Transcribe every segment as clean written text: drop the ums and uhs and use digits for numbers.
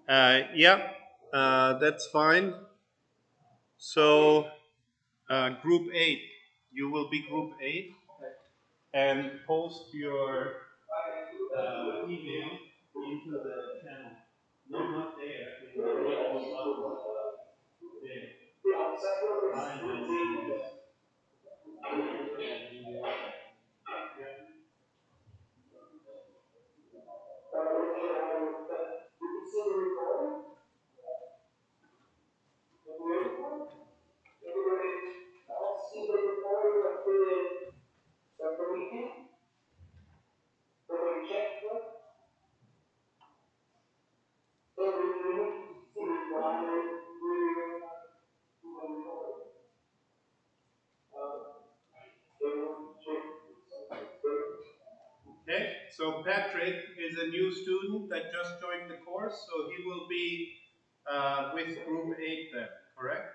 Yeah, that's fine. So, group 8, you will be group 8 and post your email into the channel. No, not there. In the red button. There. Hi, Nancy. Okay, so Patrick is a new student that just joined the course, so he will be with group 8 then, correct?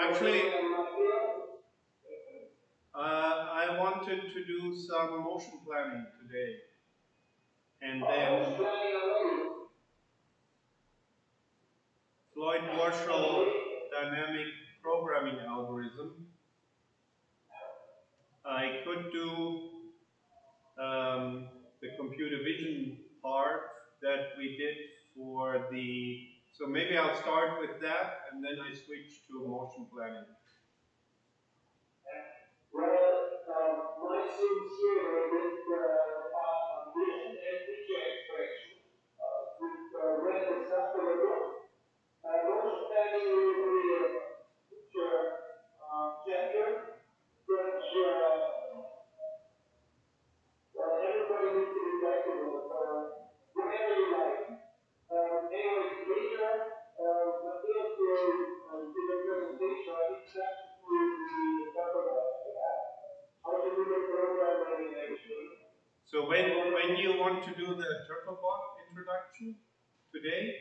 Actually, I wanted to do some motion planning today, and then Floyd Marshall dynamic programming algorithm. I could do the computer vision part that we did for the. So maybe I'll start with that, and then I switch to motion planning. So when you want to do the Turtlebot introduction today?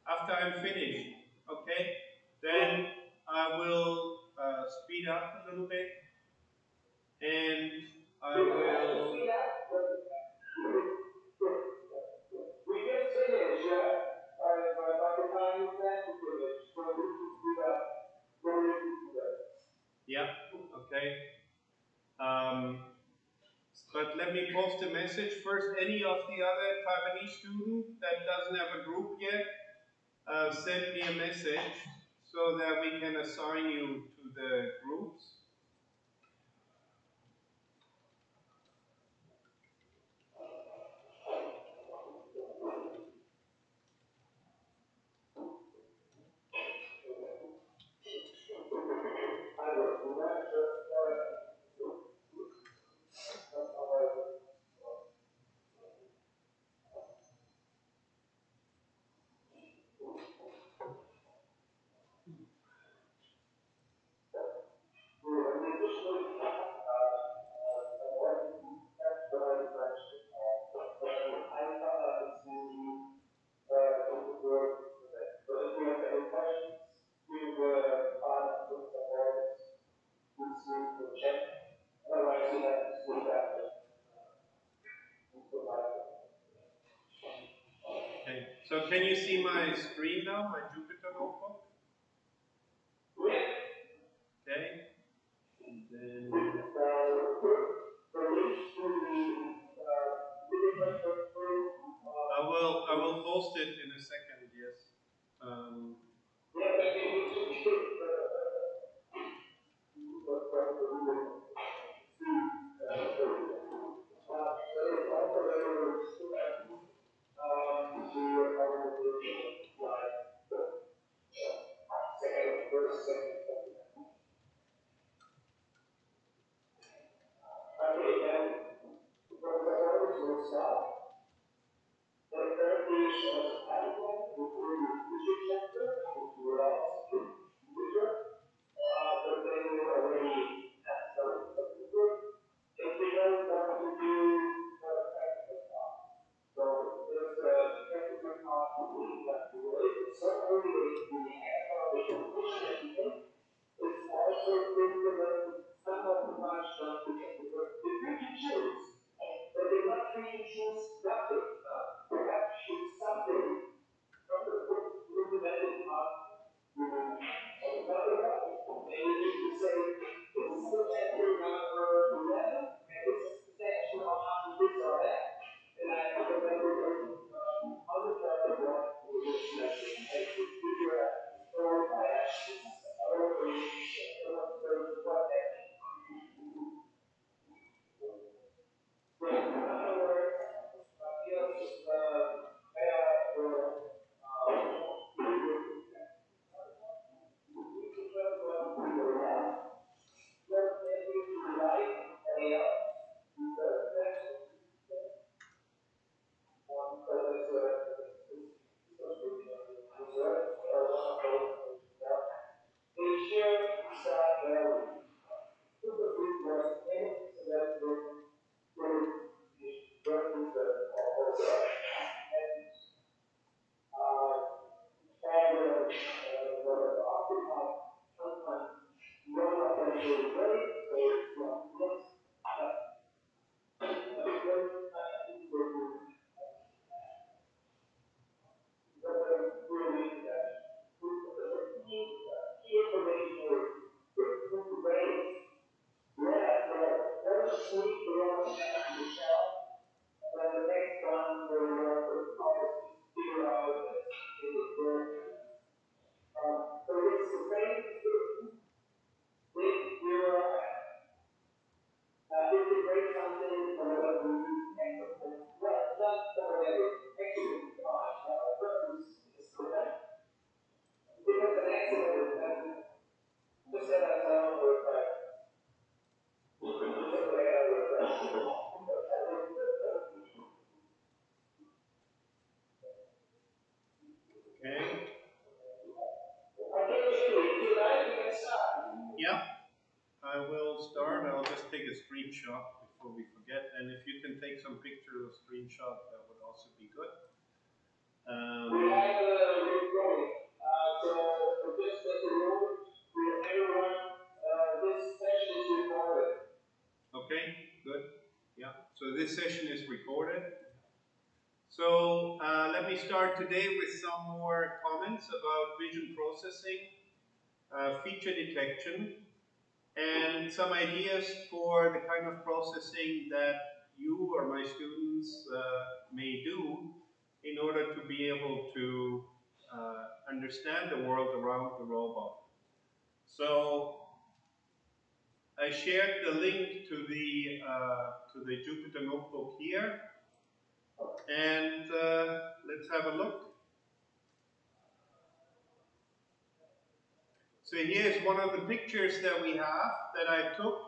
After I'm finished, okay? Then I will speed up a little bit, and I will. Yeah, okay. Um, but let me post a message first. Any of the other Taiwanese student that doesn't have a group yet, send me a message so that we can assign you to the groups. Okay. So can you see my screen now, my Jupyter notebook? Okay. And then I will post it in a second. Yes. Um, Okay. Yeah, I will start. I'll just take a screenshot before we forget. And if you can take some pictures or screenshot, that would also be good. We have a recording. So just let you know, everyone, this session is recorded. Okay, good. Yeah, so this session is recorded. So let me start today with some more comments about vision processing, feature detection, and some ideas for the kind of processing that you or my students may do in order to be able to understand the world around the robot. So I shared the link to the Jupyter Notebook here, and let's have a look. So here's one of the pictures that we have that I took.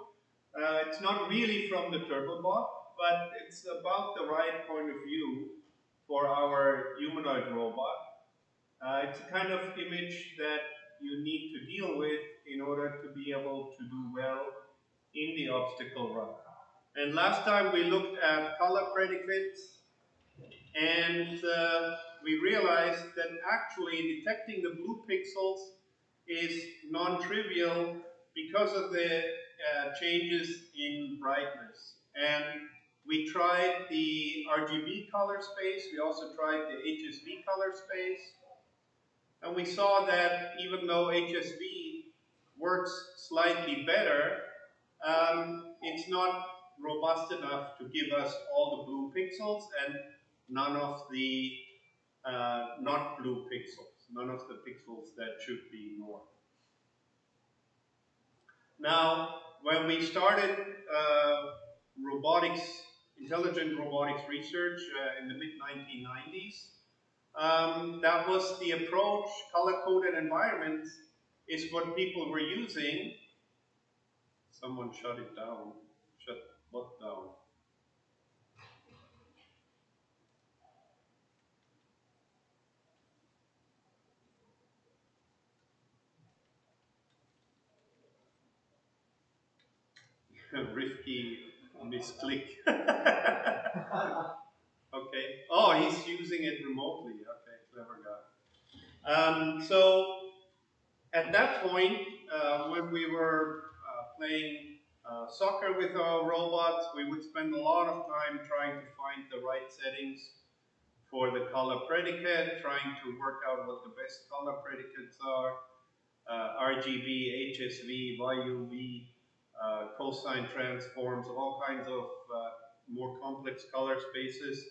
It's not really from the Turtlebot, but it's about the right point of view for our humanoid robot. It's a kind of image that you need to deal with in order to be able to do well in the obstacle run. And last time we looked at color predicates, and we realized that actually detecting the blue pixels is non-trivial because of the changes in brightness. And we tried the RGB color space, we also tried the HSV color space, and we saw that even though HSV works slightly better, it's not robust enough to give us all the blue pixels and none of the not blue pixels, none of the pixels that should be ignored. Now, when we started robotics, intelligent robotics research in the mid-1990s, that was the approach. Color-coded environments is what people were using. Someone shut it down. Shut what down? Rifki misclick. Okay. Oh, he's using it remotely. Okay, clever guy. So at that point, when we were playing soccer with our robots, we would spend a lot of time trying to find the right settings for the color predicate, trying to work out what the best color predicates are. RGB, HSV, YUV, cosine transforms, all kinds of more complex color spaces.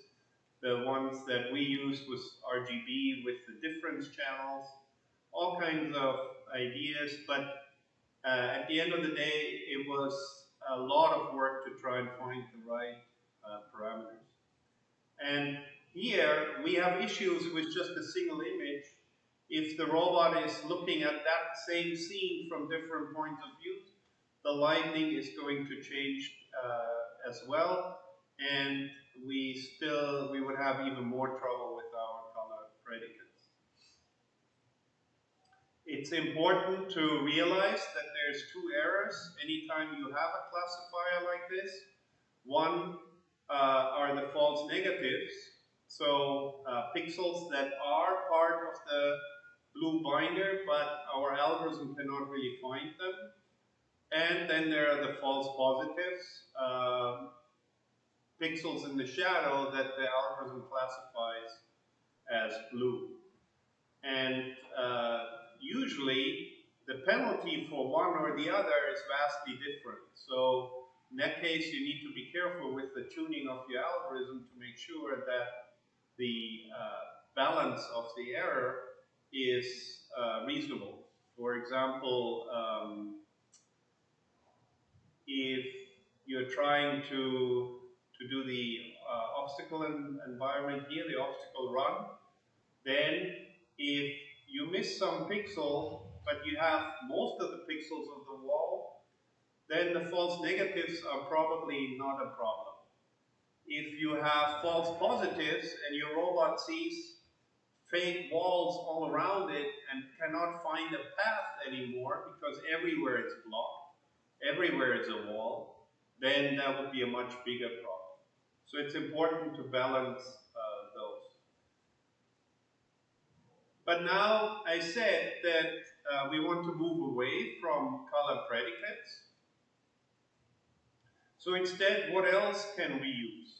The ones that we used was RGB with the difference channels, all kinds of ideas, but at the end of the day, it was a lot of work to try and find the right parameters. And here we have issues with just a single image. If the robot is looking at that same scene from different points of view, the lighting is going to change as well, and we would have even more trouble with our color predicates. It's important to realize that there's two errors anytime you have a classifier like this. One are the false negatives, so pixels that are part of the blue binder, but our algorithm cannot really find them. And then there are the false positives, pixels in the shadow that the algorithm classifies as blue. And usually the penalty for one or the other is vastly different. So in that case, you need to be careful with the tuning of your algorithm to make sure that the balance of the error is reasonable. For example, if you're trying to do the obstacle environment here, the obstacle run, then if you miss some pixel, but you have most of the pixels of the wall, then the false negatives are probably not a problem. If you have false positives and your robot sees fake walls all around it and cannot find a path anymore because everywhere it's blocked, everywhere it's a wall, then that would be a much bigger problem. So it's important to balance those. But now I said that we want to move away from color predicates. So instead, what else can we use?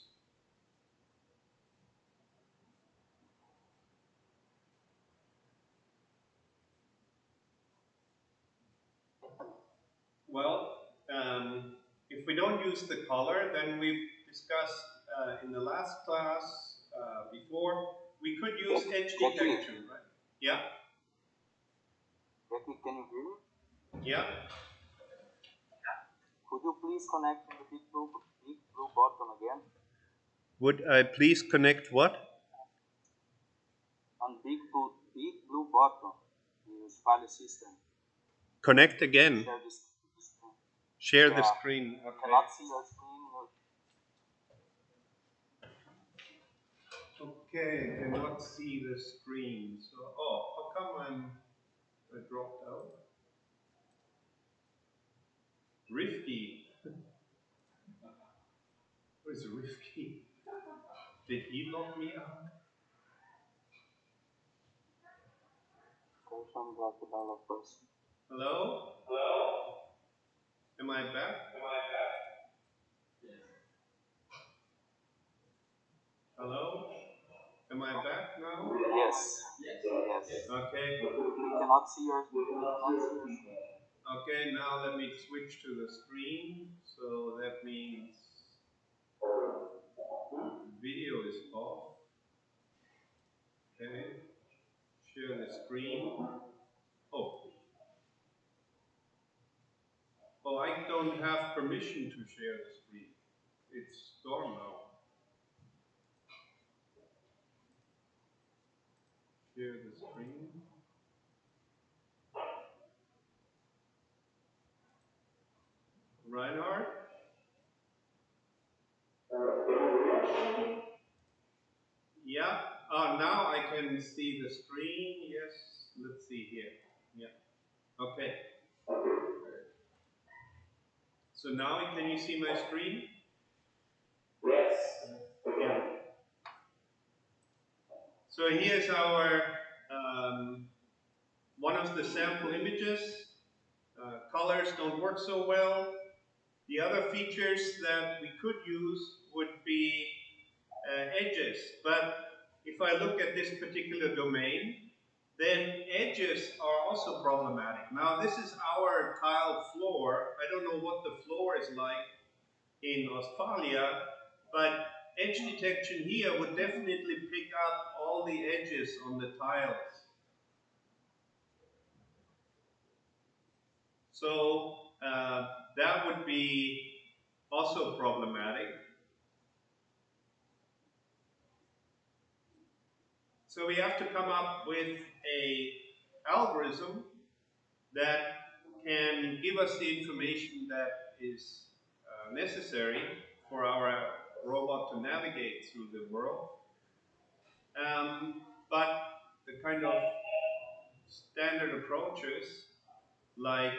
Well, if we don't use the color, then we've discussed in the last class before, we could use edge detection, right? Yeah? Jackie, can you hear me? Yeah? Could you please connect the big blue button again? Would I please connect what? On big blue button, the file system. Connect again. Share the screen. Okay. Cannot see your screen. Okay, cannot see the screen. So, how come I dropped out? Rifki. Where's Rifki? Did he lock me out? Hello? Hello? Am I back? Hello? Am I back now? Yes. Yes. Okay. We cannot see your screen. Okay, now let me switch to the screen. So that means video is off. Okay. Share the screen. Oh, I don't have permission to share the screen. It's gone now. Share the screen. Reinhard? Yeah. Now I can see the screen. Yes. Let's see here. Yeah. Okay. So now can you see my screen? Yes. Yeah. So here's our one of the sample images. Colors don't work so well. The other features that we could use would be edges. But if I look at this particular domain, then edges are also problematic. Now this is our tile floor. I don't know what the floor is like in Australia, but edge detection here would definitely pick up all the edges on the tiles. So that would be also problematic. So we have to come up with a algorithm that can give us the information that is necessary for our robot to navigate through the world. But the kind of standard approaches like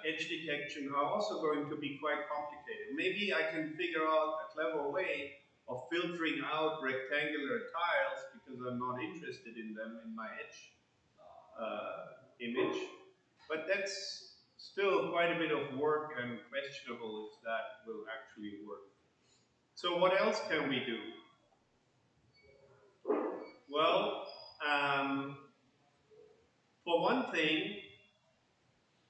edge detection are also going to be quite complicated. Maybe I can figure out a clever way of filtering out rectangular tiles because I'm not interested in them in my edge image. But that's still quite a bit of work and questionable if that will actually work. So what else can we do? Well, for one thing,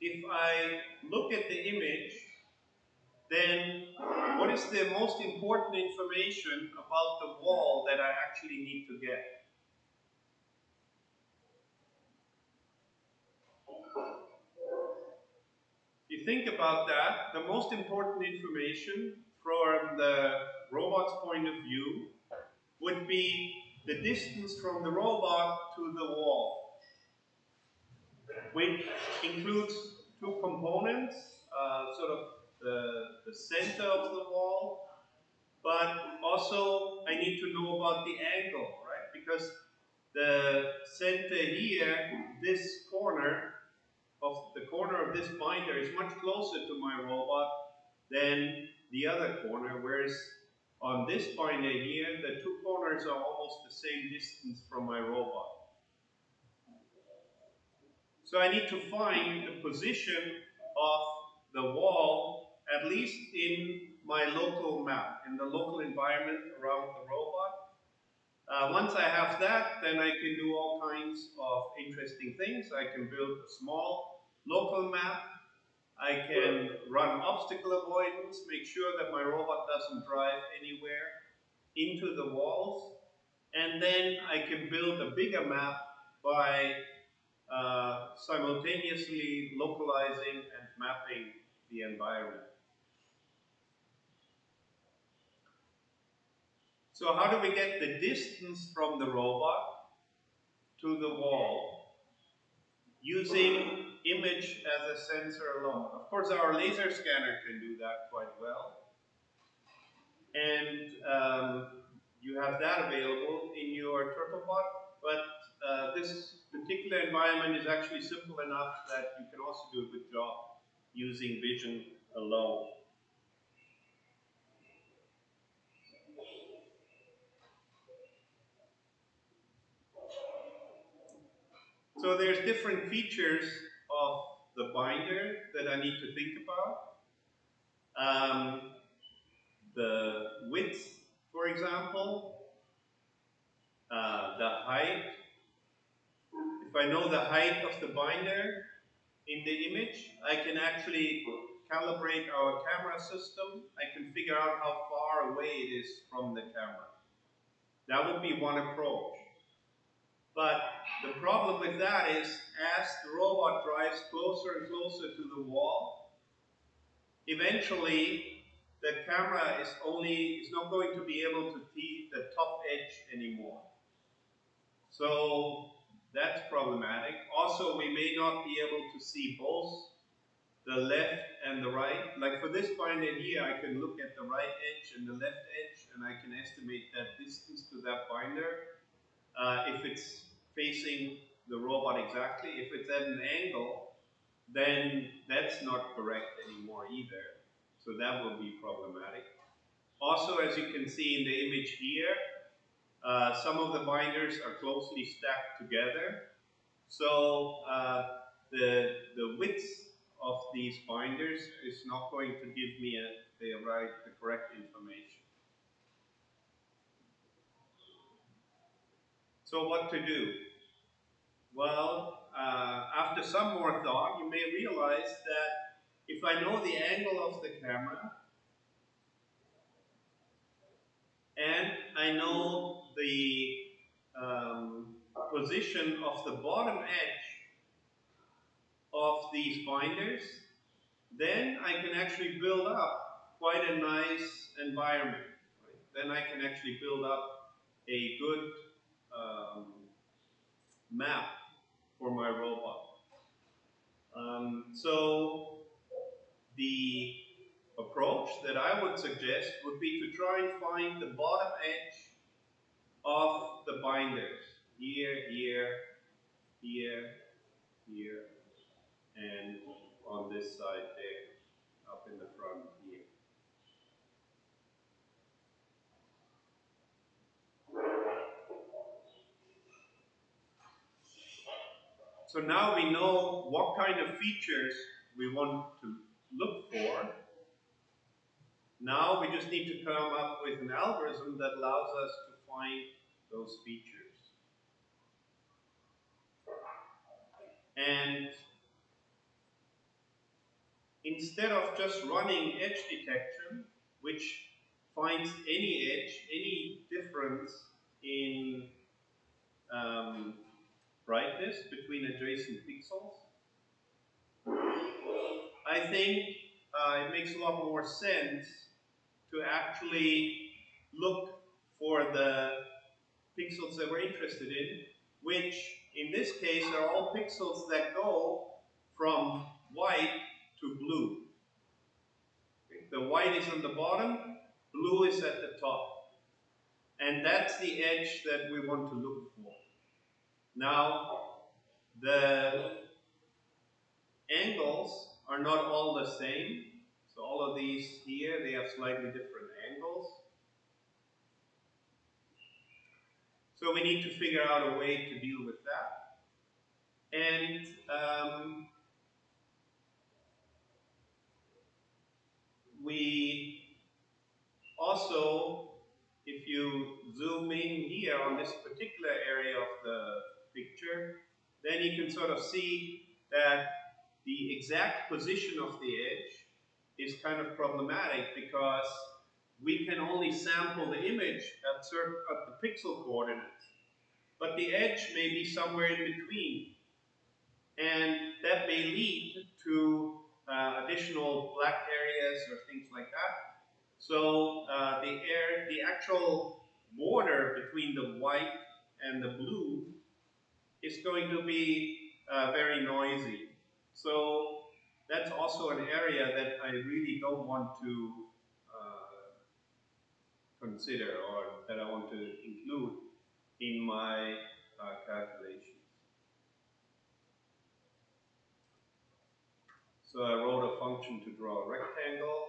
if I look at the image, then what is the most important information about the wall that I actually need to get? If you think about that, the most important information from the robot's point of view would be the distance from the robot to the wall, which includes two components, sort of the center of the wall, but also I need to know about the angle, right? Because the center here, this corner of this binder is much closer to my robot than the other corner, whereas on this binder here, the two corners are almost the same distance from my robot. So I need to find the position of the wall, at least in my local map, in the local environment around the robot. Once I have that, then I can do all kinds of interesting things. I can build a small local map. I can run obstacle avoidance, make sure that my robot doesn't drive anywhere into the walls. And then I can build a bigger map by simultaneously localizing and mapping the environment. So how do we get the distance from the robot to the wall using image as a sensor alone? Of course, our laser scanner can do that quite well. And you have that available in your TurtleBot, but this particular environment is actually simple enough that you can also do a good job using vision alone. So there's different features of the binder that I need to think about. The width, for example, the height. If I know the height of the binder in the image, I can actually calibrate our camera system. I can figure out how far away it is from the camera. That would be one approach. But the problem with that is, as the robot drives closer and closer to the wall, eventually the camera is not going to be able to see the top edge anymore. So that's problematic. Also, we may not be able to see both the left and the right. Like for this binder here, I can look at the right edge and the left edge, and I can estimate that distance to that binder. If it's facing the robot exactly, if it's at an angle, then that's not correct anymore either. So that will be problematic. Also, as you can see in the image here, some of the binders are closely stacked together. So the width of these binders is not going to give me the correct information. So what to do? Well, after some more thought, you may realize that if I know the angle of the camera and I know the position of the bottom edge of these binders, then I can actually build up quite a nice environment. Right? Then I can actually build up a good map for my robot. So the approach that I would suggest would be to try and find the bottom edge of the binders. Here, here, here, here, and on this side there, up in the front here. So now we know what kind of features we want to look for. Now we just need to come up with an algorithm that allows us to find those features. And instead of just running edge detection, which finds any edge, any difference in brightness between adjacent pixels, I think it makes a lot more sense to actually look for the pixels that we're interested in, which in this case are all pixels that go from white to blue. The white is on the bottom, blue is at the top. And that's the edge that we want to look for. Now, the angles are not all the same. So all of these here, they have slightly different angles. So we need to figure out a way to deal with that. And we also, if you zoom in here on this particular area of the picture, then you can sort of see that the exact position of the edge is kind of problematic because we can only sample the image at the pixel coordinates. But the edge may be somewhere in between. And that may lead to additional black areas or things like that. So the actual border between the white and the blue is going to be very noisy. So that's also an area that I really don't want to consider or that I want to include in my calculations. So I wrote a function to draw a rectangle.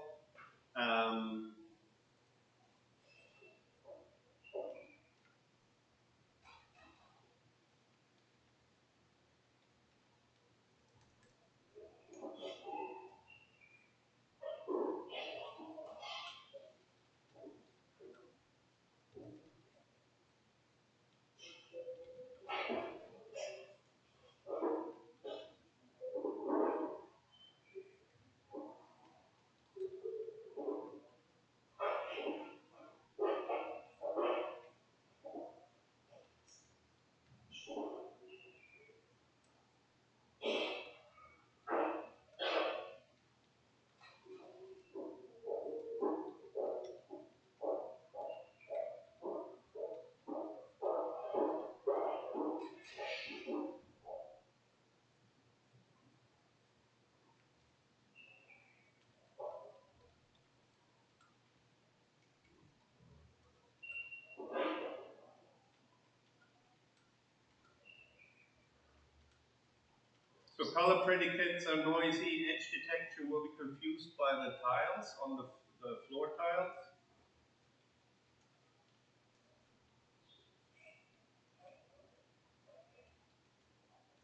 So color predicates are noisy, edge detection will be confused by the tiles on the floor tiles.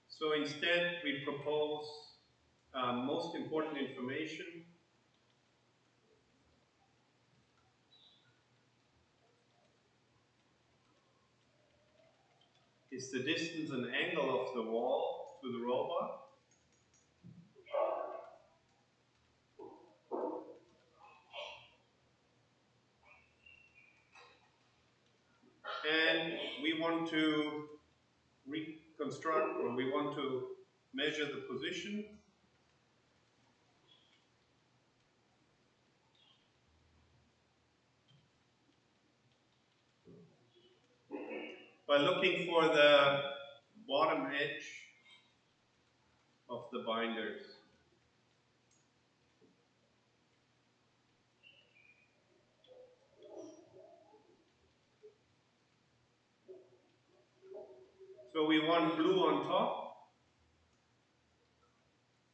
So instead we propose most important information is the distance and angle of the wall to the robot. And we want to reconstruct, or we want to measure the position. By looking for the bottom edge of the binders. So we want blue on top,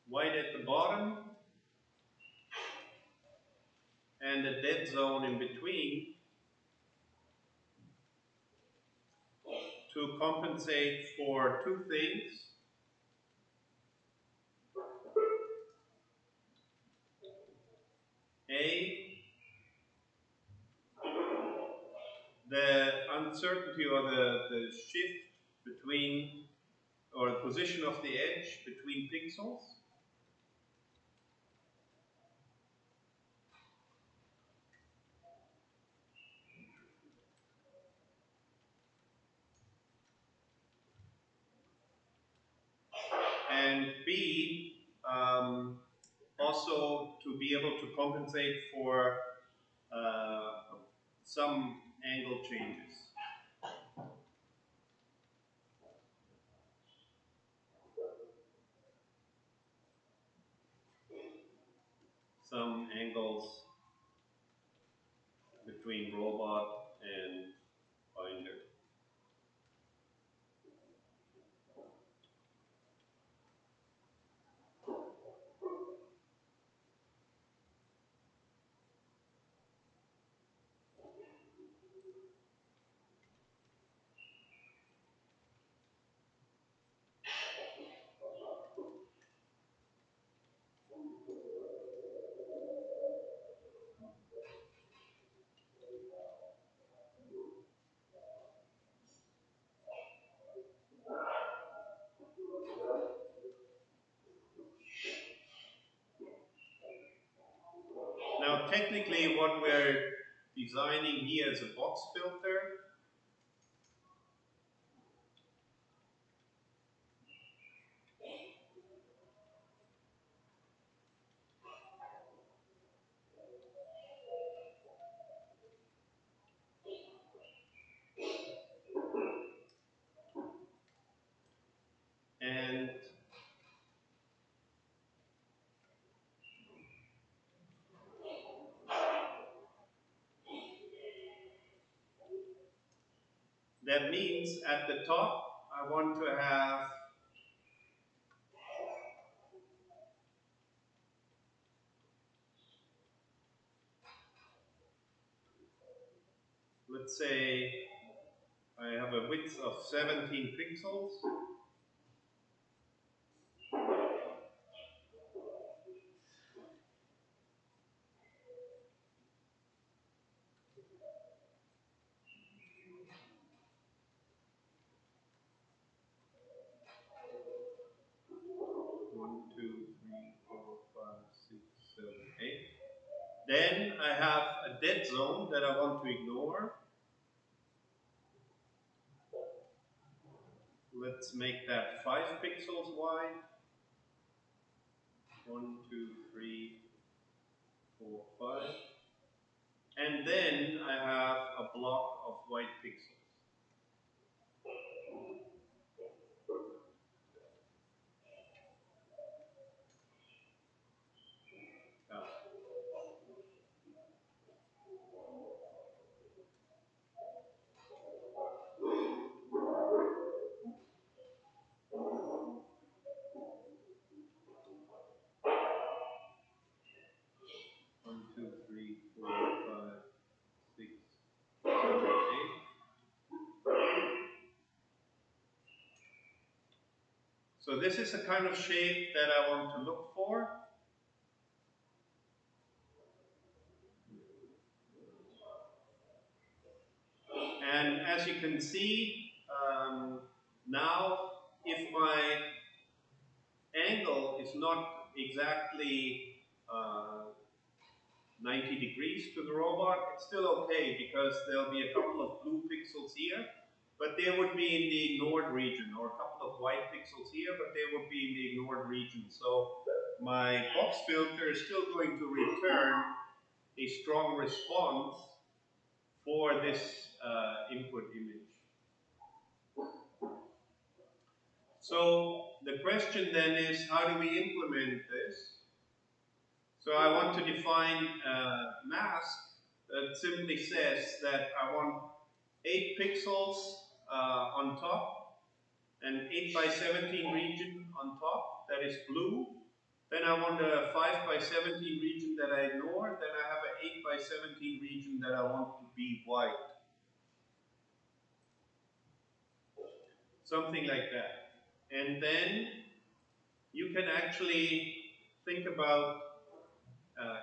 white at the bottom, and a dead zone in between to compensate for two things. A, the uncertainty or the shift between, or the position of the edge between pixels. And B, also to be able to compensate for some angle changes. Some angles between robot and binder. Now technically what we're designing here is a box filter. And that means at the top I want to have let's say I have a width of 17 pixels. One, two, three, four, five, six, seven, eight. Then I have a dead zone that I want to ignore. Let's make that 5 pixels wide. 1, 2, 3, 4, 5. And then I have a block of white pixels. Yeah. 1, 2, 3, 4, 5, 6, 7, 8. So this is the kind of shape that I want to look for. And as you can see, Now, if my angle is not exactly 90 degrees to the robot, it's still okay because there'll be a couple of blue pixels here, but they would be in the ignored region, or a couple of white pixels here, but they would be in the ignored region. So my box filter is still going to return a strong response for this input image. So the question then is, how do we implement this? So I want to define a mask that simply says that I want 8 pixels on top, an 8 by 17 region on top that is blue. Then I want a 5 by 17 region that I ignore. Then I have an 8 by 17 region that I want to be white. Something like that. And then you can actually think about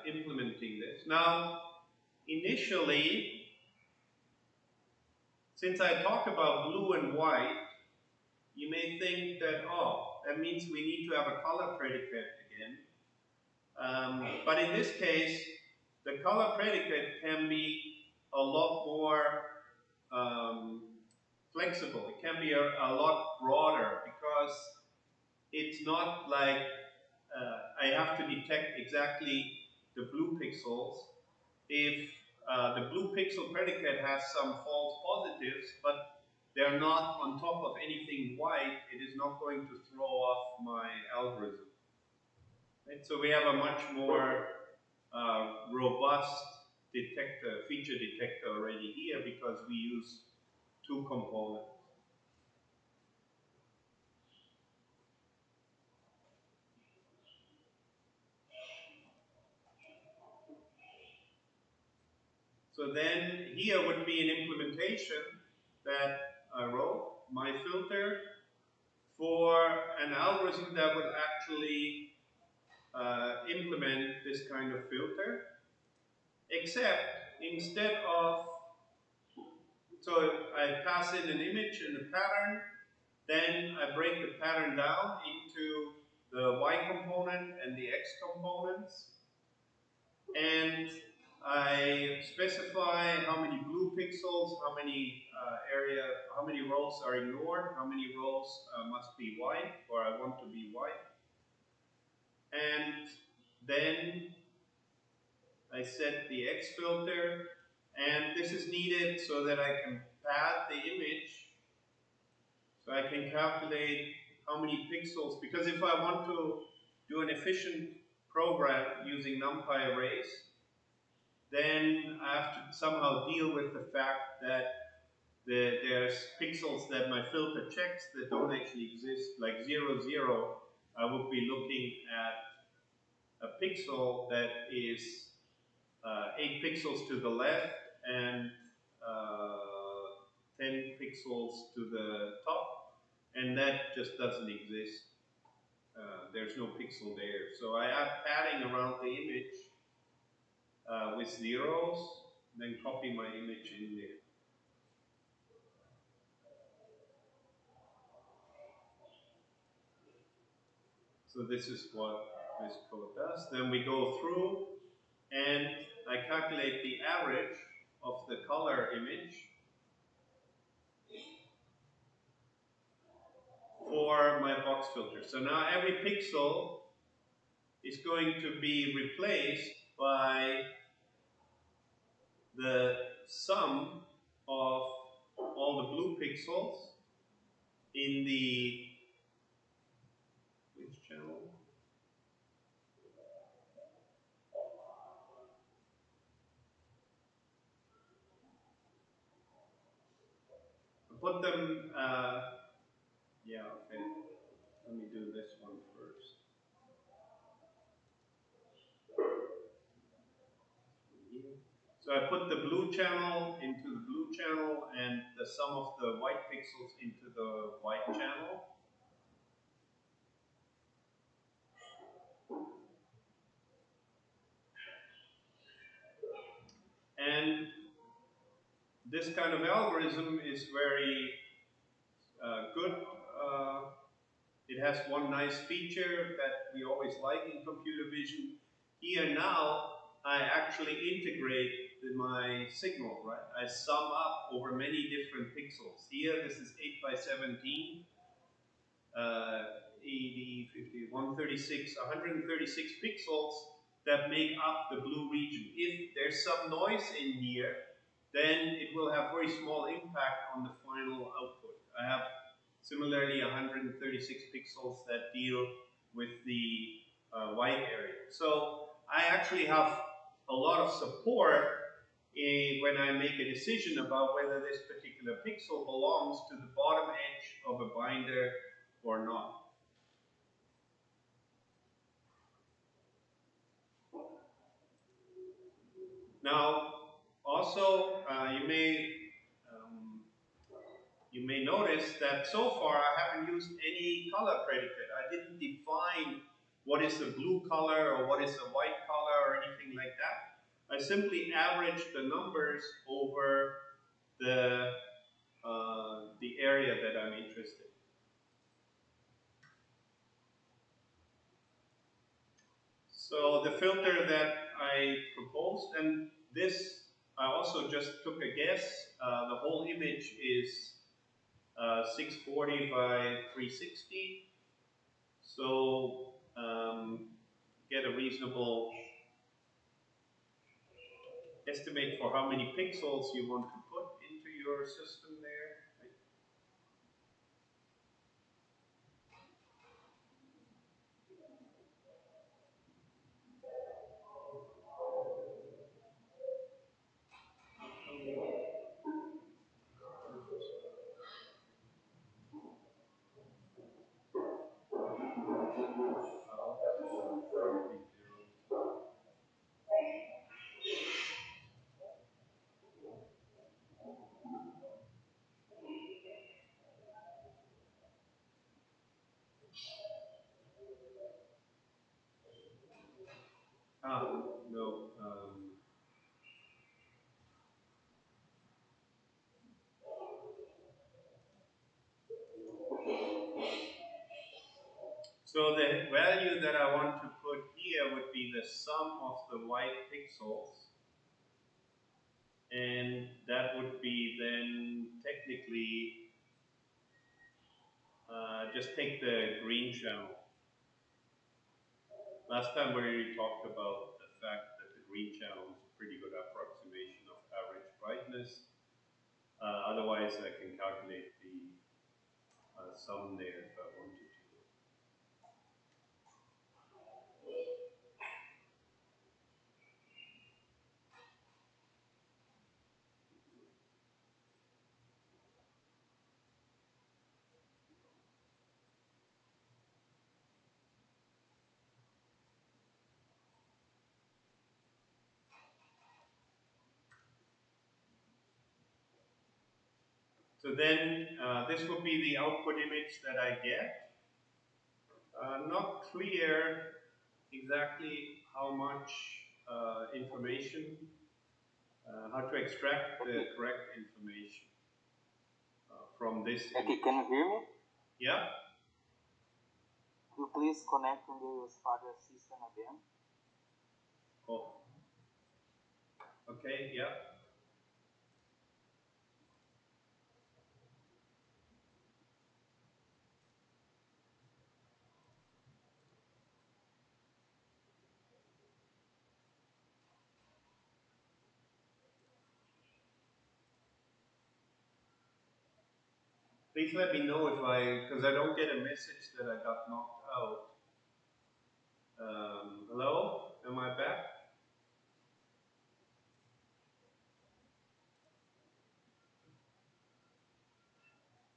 implementing this. Now, initially, since I talk about blue and white, you may think that, oh, that means we need to have a color predicate again. But in this case, the color predicate can be a lot more flexible. It can be a lot broader because it's not like I have to detect exactly the blue pixels. If the blue pixel predicate has some false positives, but they're not on top of anything white, it is not going to throw off my algorithm. Right? So we have a much more robust feature detector already here because we use 2 components. So then here would be an implementation that I wrote, my filter, for an algorithm that would actually implement this kind of filter, except instead of, so I pass in an image and a pattern, then I break the pattern down into the Y component and the X components, and I specify how many blue pixels, how many how many rows are ignored, how many rows must be white, or I want to be white. And then I set the X filter, and this is needed so that I can pad the image, so I can calculate how many pixels, because if I want to do an efficient program using NumPy arrays, then I have to somehow deal with the fact that there's pixels that my filter checks that don't actually exist, like 0, 0. I would be looking at a pixel that is 8 pixels to the left and 10 pixels to the top, and that just doesn't exist. There's no pixel there. So I am padding around the image with zeros, then copy my image in there. So this is what this code does. Then we go through and I calculate the average of the color image for my box filter. So now every pixel is going to be replaced by the sum of all the blue pixels in the, which channel? I put them, yeah, okay. Let me do this one first. So I put the blue channel into the blue channel and the sum of the white pixels into the white channel. And this kind of algorithm is very good it has one nice feature that we always like in computer vision. Here now, I actually integrate my signal, right? I sum up over many different pixels. Here, this is 8 by 17, 80, 50, 136, 136 pixels that make up the blue region. If there's some noise in here, then it will have very small impact on the final output. I have similarly 136 pixels that deal with the white area. So I actually have a lot of support when I make a decision about whether this particular pixel belongs to the bottom edge of a binder or not. Now, also you may notice that so far I haven't used any color predicate. I didn't define what is a blue color or what is a white color or anything like that. I simply averaged the numbers over the area that I'm interested in. So the filter that I proposed, and this I also just took a guess. The whole image is 640 by 360. So get a reasonable estimate for how many pixels you want to put into your system there. Right? No. So the value that I want to put here would be the sum of the white pixels. And that would be then technically, just take the green channel. Last time we already talked about the fact that the green channel is a pretty good approximation of average brightness. Otherwise, I can calculate the sum there if I wanted to. So then this would be the output image that I get. Not clear exactly how much information, how to extract the correct information from this Okay, image. can you hear me? Yeah? Could you please connect to the SPADA system again? Oh. Okay, yeah. Please let me know if because I don't get a message that I got knocked out. Hello? Am I back?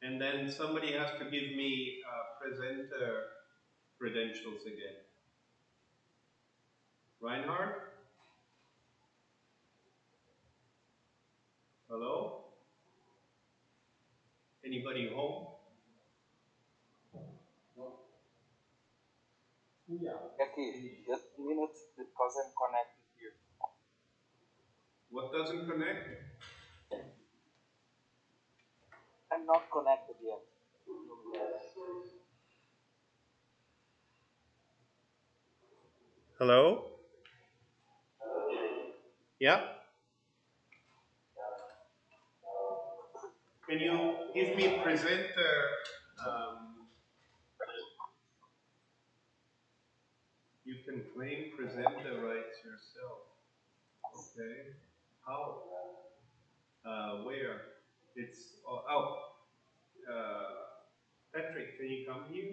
And then somebody has to give me presenter credentials again. Reinhard? Hello? Anybody home? Okay, just a minute because I'm connected here. What doesn't connect? I'm not connected yet. Hello? Yeah? Can you give me presenter? Um, you can claim presenter rights yourself. Okay. How? Where? It's Patrick, can you come here,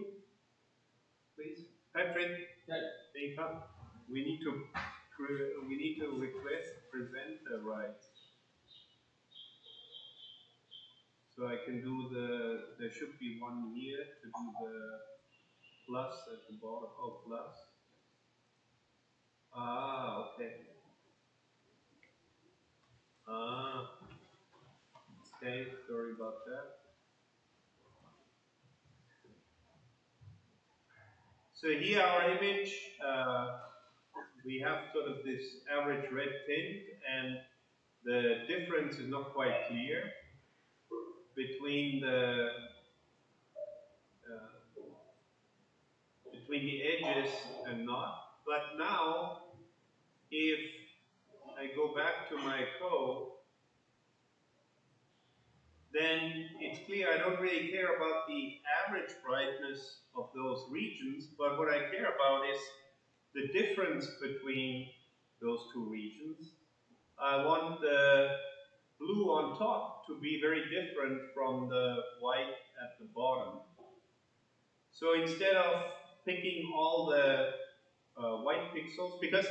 please? Patrick, can you come? We need to request presenter rights. So I can do there should be one here to do the plus at the bottom. Oh, plus. Ah, okay. Ah, okay. Sorry about that. So here our image, we have sort of this average red tint, and the difference is not quite clear between uh, between the edges and not. But now, if I go back to my code, then it's clear I don't really care about the average brightness of those regions, but what I care about is the difference between those two regions. I want the blue on top to be very different from the white at the bottom. So instead of picking all the white pixels, because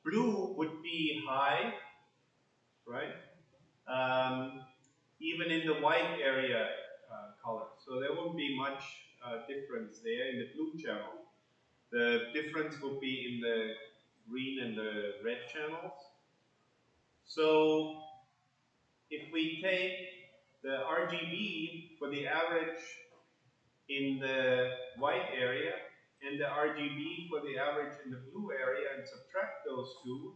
blue would be high, right? Um, even in the white area color. So there won't be much difference there in the blue channel. The difference will be in the green and the red channels. So if we take the RGB for the average in the white area and the RGB for the average in the blue area and subtract those two,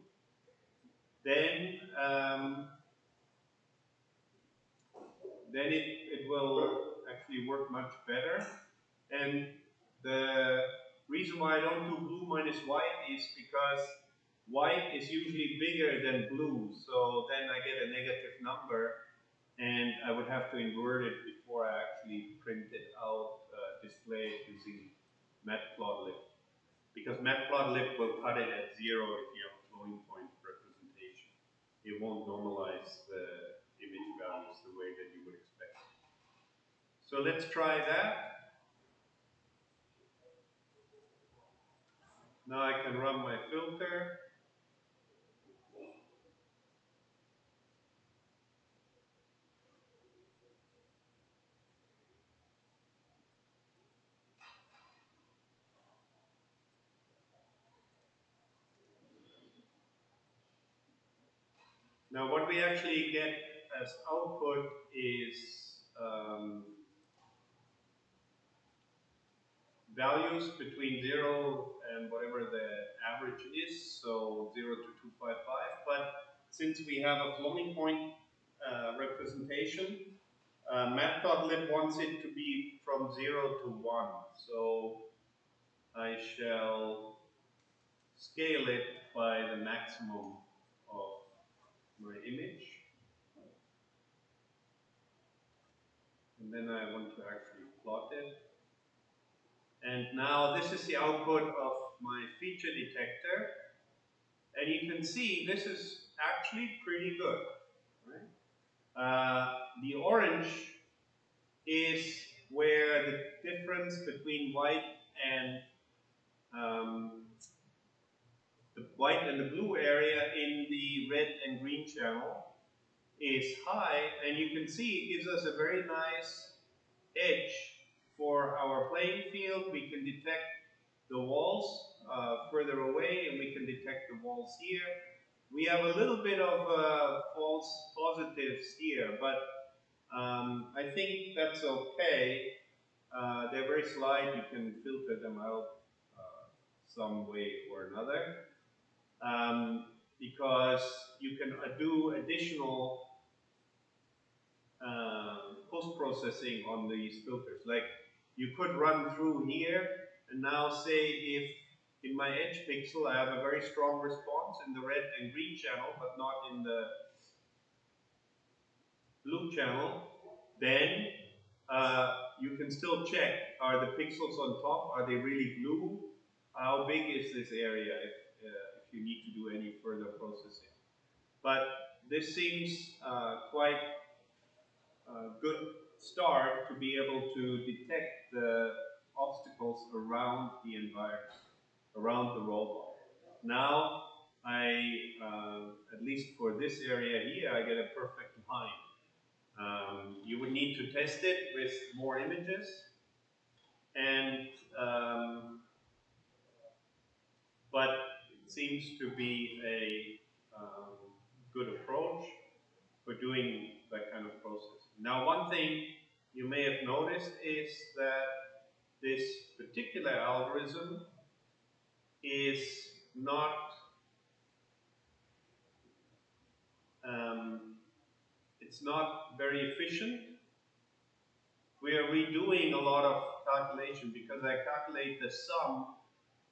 then it will actually work much better. And the reason why I don't do blue minus white is because white is usually bigger than blue, so then I get a negative number, and I would have to invert it before I actually print it out, display it using Matplotlib. Because Matplotlib will cut it at 0 if you have a floating point representation. It won't normalize the image values the way that you would expect. So let's try that. Now I can run my filter. Now what we actually get as output is values between 0 and whatever the average is, so 0 to 255. But since we have a floating point representation, Matplotlib wants it to be from 0 to 1. So I shall scale it by the maximum of my image. And then I want to actually plot it. And now this is the output of my feature detector. And you can see this is actually pretty good. Right? The orange is where the difference between white and the blue area in the red and green channel is high, and you can see it gives us a very nice edge for our playing field. We can detect the walls further away, and we can detect the walls here. We have a little bit of false positives here, but I think that's okay. They're very slight. You can filter them out some way or another. Because you can do additional post-processing on these filters. Like you could run through here and now say if in my edge pixel, I have a very strong response in the red and green channel, but not in the blue channel, then you can still check, are the pixels on top, are they really blue? How big is this area if you need to do any further processing? But this seems quite a good start to be able to detect the obstacles around the environment, around the robot. Now, at least for this area here, I get a perfect line. You would need to test it with more images, and but it seems to be a good approach for doing that kind of process. Now, one thing you may have noticed is that this particular algorithm is not it's not very efficient. We are redoing a lot of calculation because I calculate the sum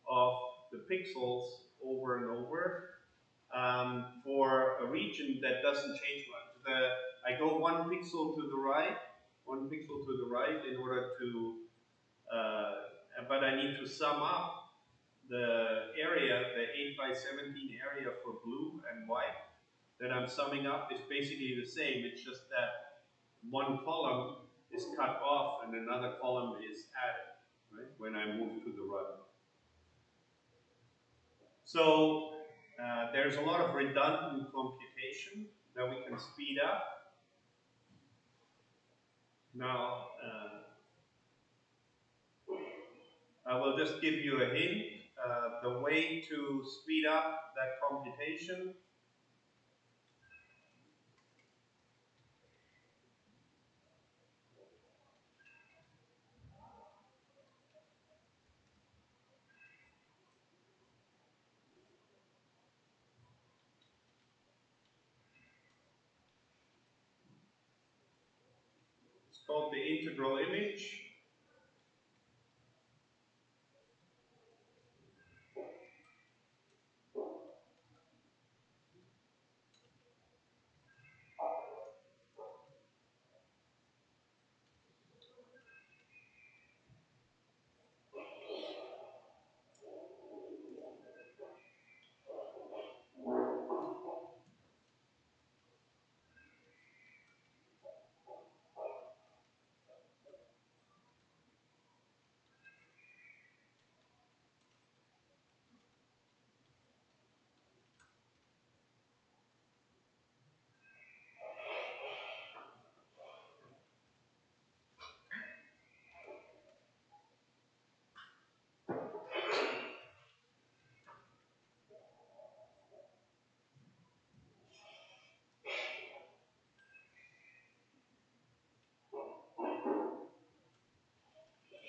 of the pixels over and over for a region that doesn't change much. I go one pixel to the right, in order to, but I need to sum up the area, the 8 by 17 area for blue and white that I'm summing up is basically the same. It's just that one column is cut off and another column is added, right, when I move to the right. So there's a lot of redundant computation that we can speed up. Now, I will just give you a hint. The way to speed up that computation is called the integral image.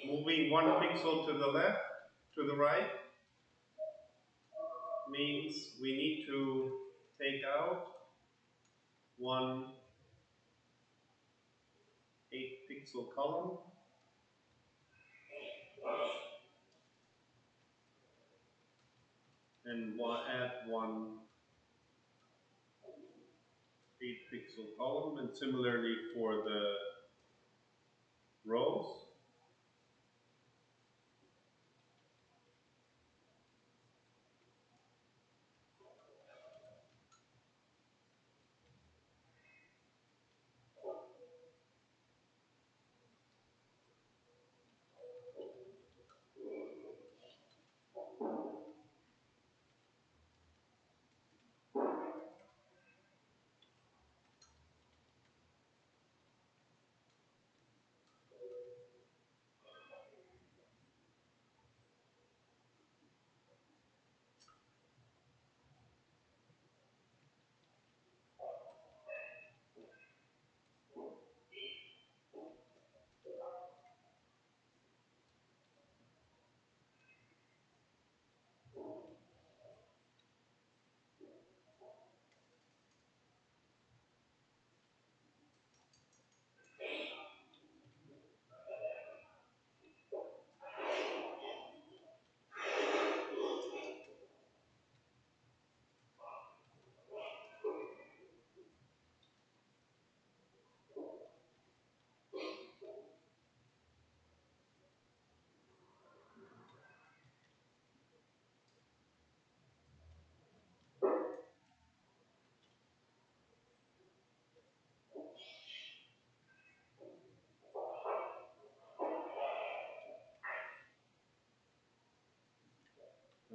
Moving one pixel to the left, to the right, means we need to take out one 8-pixel column and add one 8-pixel column, and similarly for the rows.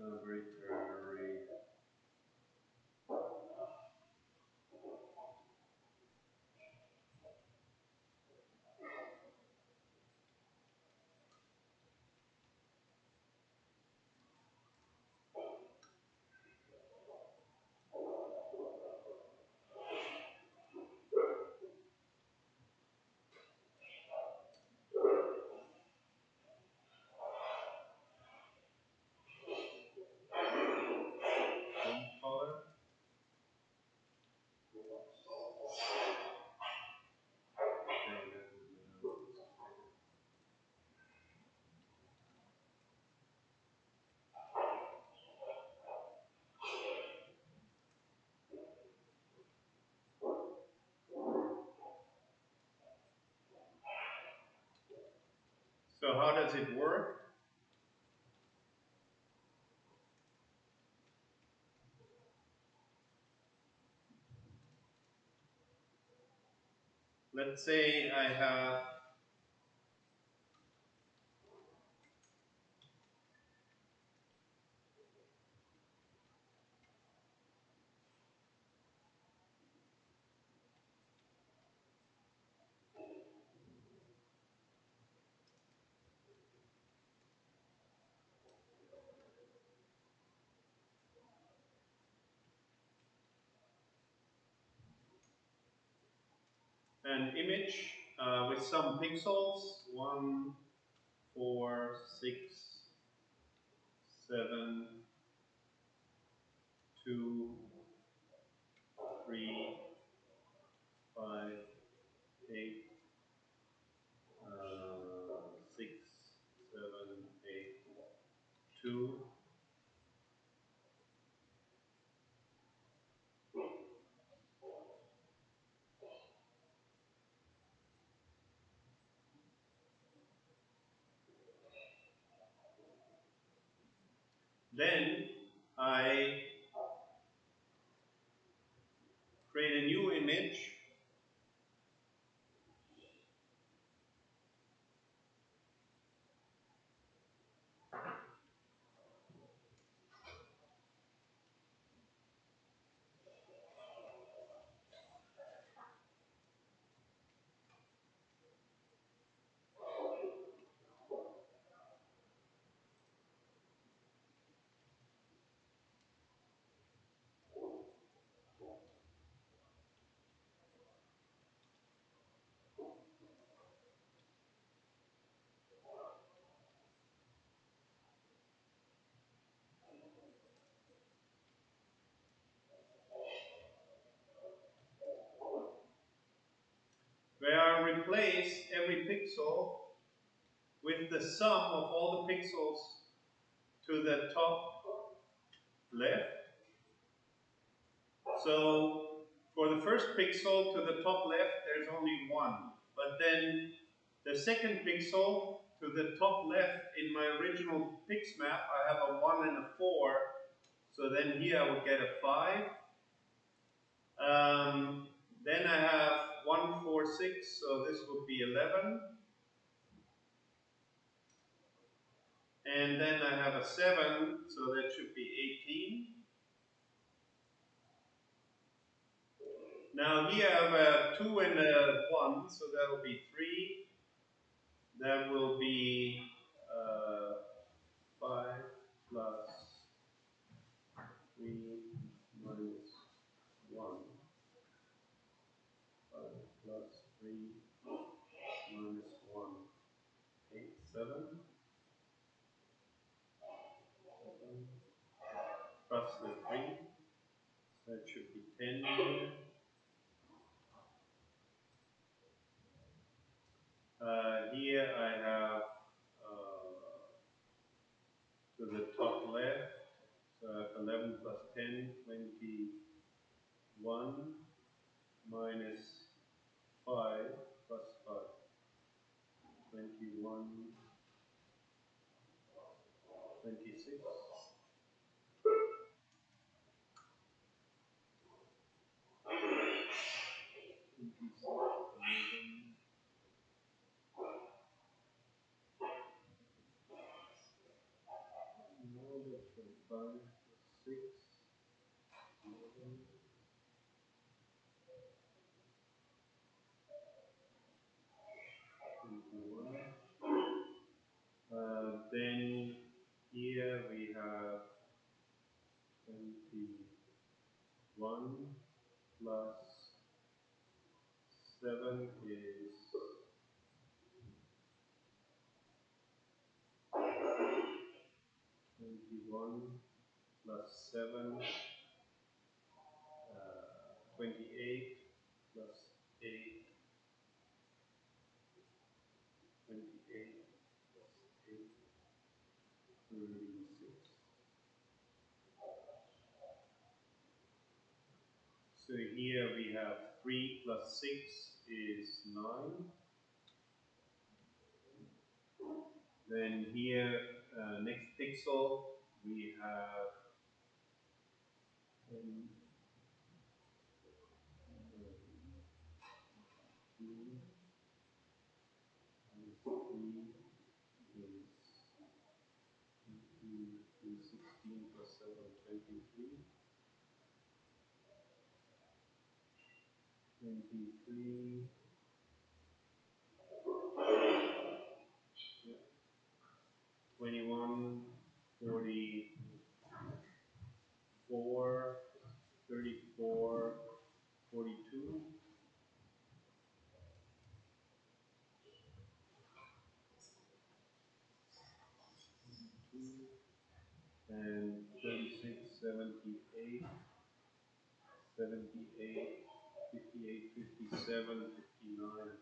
arbitrary. Color. So how does it work? Let's say I have an image with some pixels, 1, 4, 6, 7, 2, 3, 5, 8, 6, 7, 8, 2. Then I create a new image. Where I replace every pixel with the sum of all the pixels to the top left. So for the first pixel to the top left, there's only 1. But then the second pixel to the top left in my original pix map, I have a 1 and a 4. So then here I would get a 5. Then I have 1, 4, 6, so this would be 11. And then I have a 7, so that should be 18. Now here I have a 2 and a 1, so that will be 3. That will be 5 plus 3 minus 1. 5 plus 3 minus 1. 8, 7. 7 plus the 3. So that should be 10 here. Here I have to the top left, so I have 11 plus 10, 21 minus 5 plus 5, 21, 26. 6, 11. Then here we have 21 plus 7 is 21 plus 7, 28 plus 8, 28 plus 8, 36. So here we have 3 plus 6 is 9. Then here, next pixel, we have 10, 2, and 3 is 16 plus 7, 23. 23. Yeah. 21, 44, 34, 42. And 36, 78, 78, 58, 57, 59.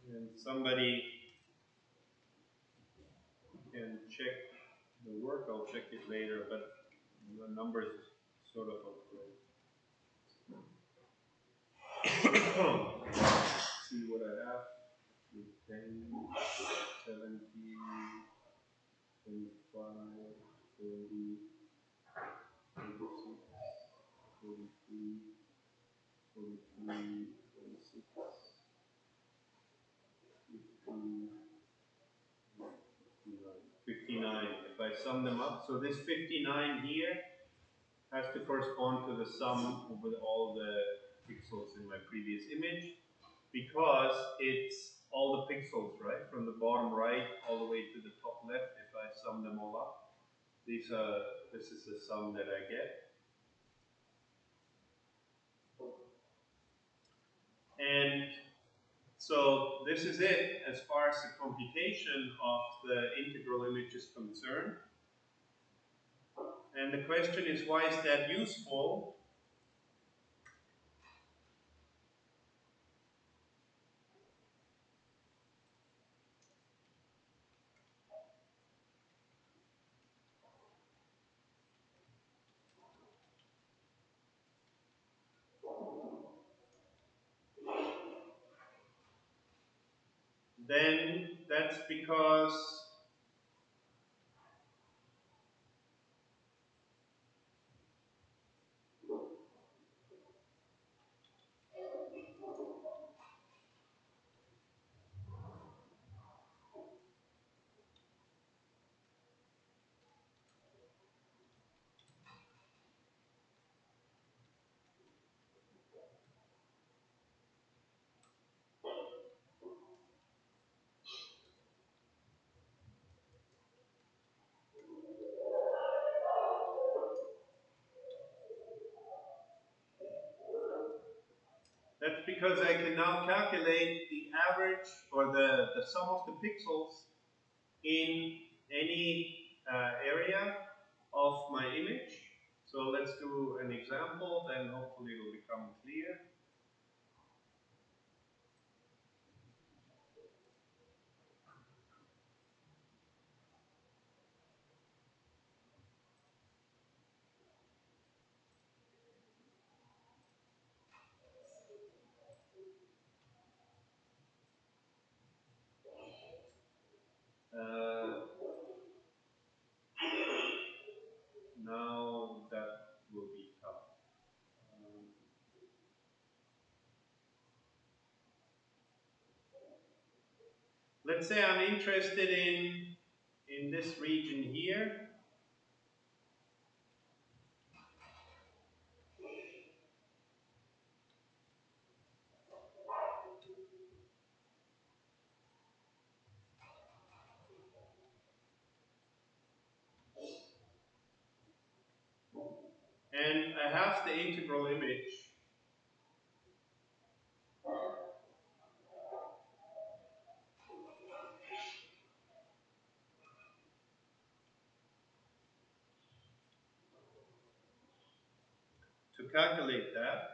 And somebody can check the work, I'll check it later, but the numbers sort of okay. See what I have. 10, 17, 25, 30, 36, 43, 43, 46, 50, 59. If I sum them up, so this 59 here has to correspond to the sum over all the pixels in my previous image, because it's all the pixels, right? From the bottom right all the way to the top left. If I sum them all up, this is the sum that I get. And so this is it as far as the computation of the integral image is concerned. And the question is, why is that useful? Then that's because I can now calculate the average or the sum of the pixels in any area of my image. So let's do an example, then hopefully it will become clear. Uh, now that will be tough. Let's say I'm interested in this region here. And I have the integral image. To calculate that,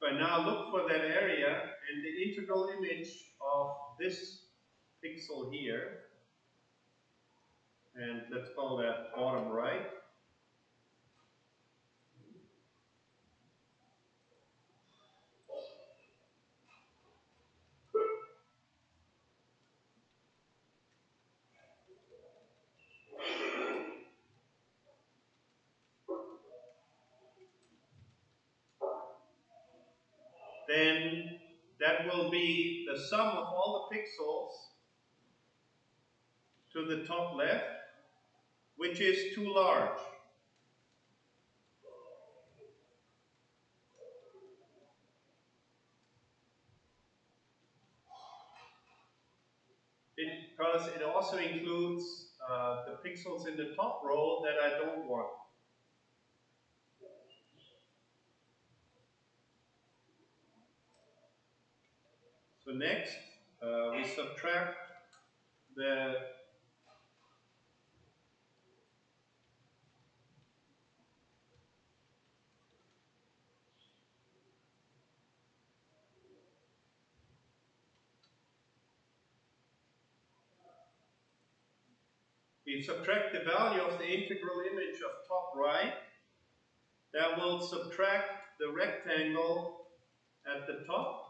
if I now look for that area and the integral image of this pixel here, and let's call that bottom right. Then that will be the sum of all the pixels to the top left, which is too large. Because it also includes the pixels in the top row that I don't want. So next, we subtract the value of the integral image of top right. That will subtract the rectangle at the top.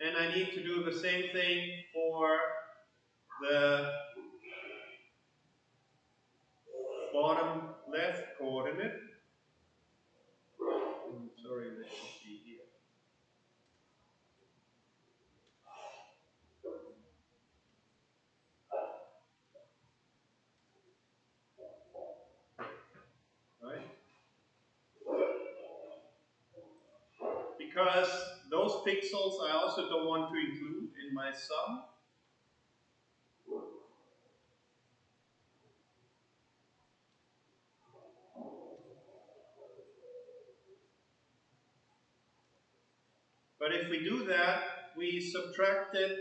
And I need to do the same thing for the bottom left coordinate. Sorry, that should be here. Right? Because those pixels I also don't want to include in my sum. But if we do that, we subtract it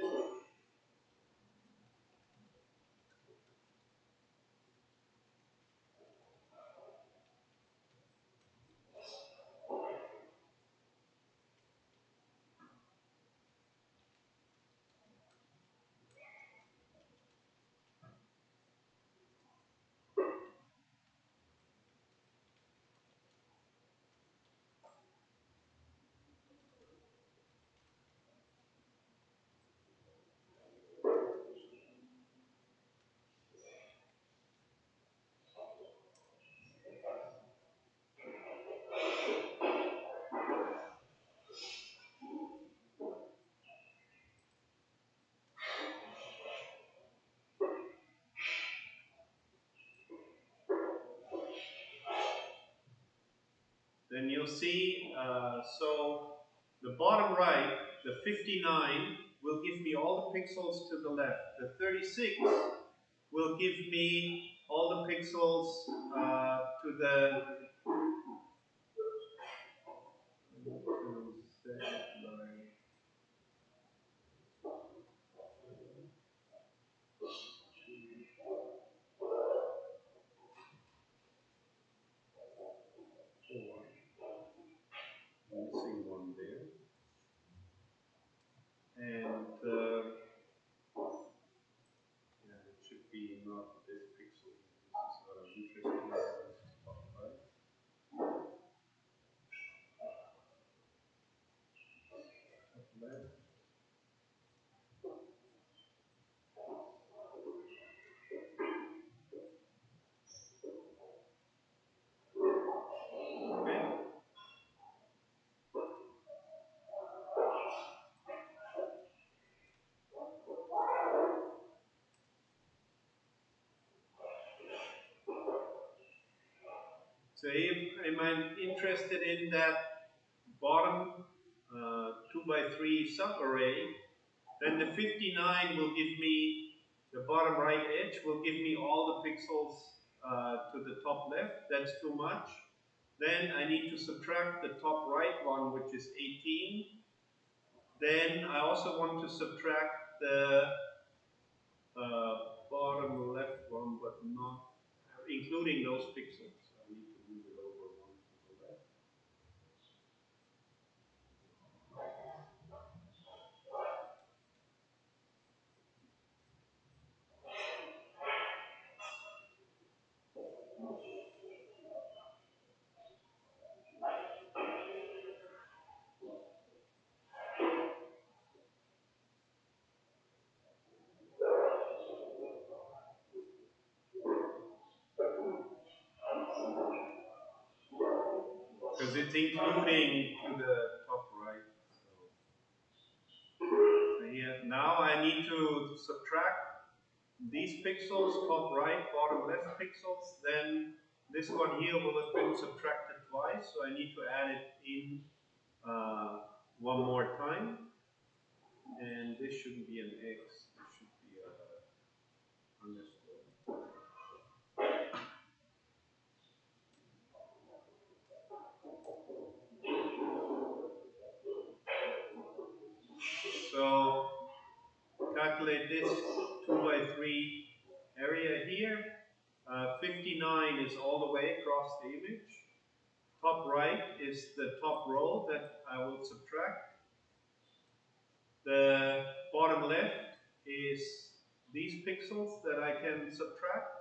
then you'll see, so the bottom right, the 59, will give me all the pixels to the left. The 36 will give me all the pixels to the missing one there. left. Okay. So if I'm interested in that bottom 2 by 3 subarray, then the 59 will give me, the bottom right edge will give me all the pixels to the top left. That's too much. Then I need to subtract the top right one, which is 18. Then I also want to subtract the bottom left one, but not including those pixels. I need to move it over one to the left. Because it's including to the top right. So here, now I need to subtract these pixels, top right, bottom left pixels. Then this one here will have been subtracted twice, so I need to add it in one more time. And this shouldn't be an X, this should be a underscore. So calculate this 2 by 3 area here. 59 is all the way across the image. Top right is the top row that I will subtract. The bottom left is these pixels that I can subtract.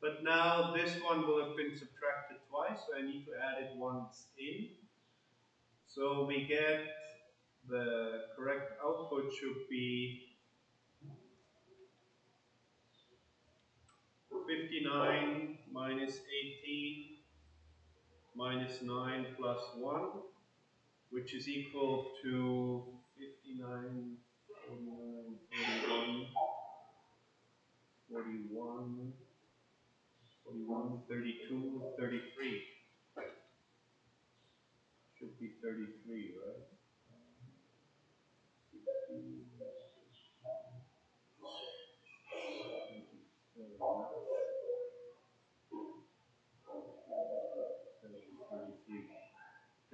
But now this one will have been subtracted twice, so I need to add it once in. So we get the correct output should be 59 minus 18 minus 9 plus 1, which is equal to 59, 49, 41, 41, 41, 32, 33. Should be 33, right? 33.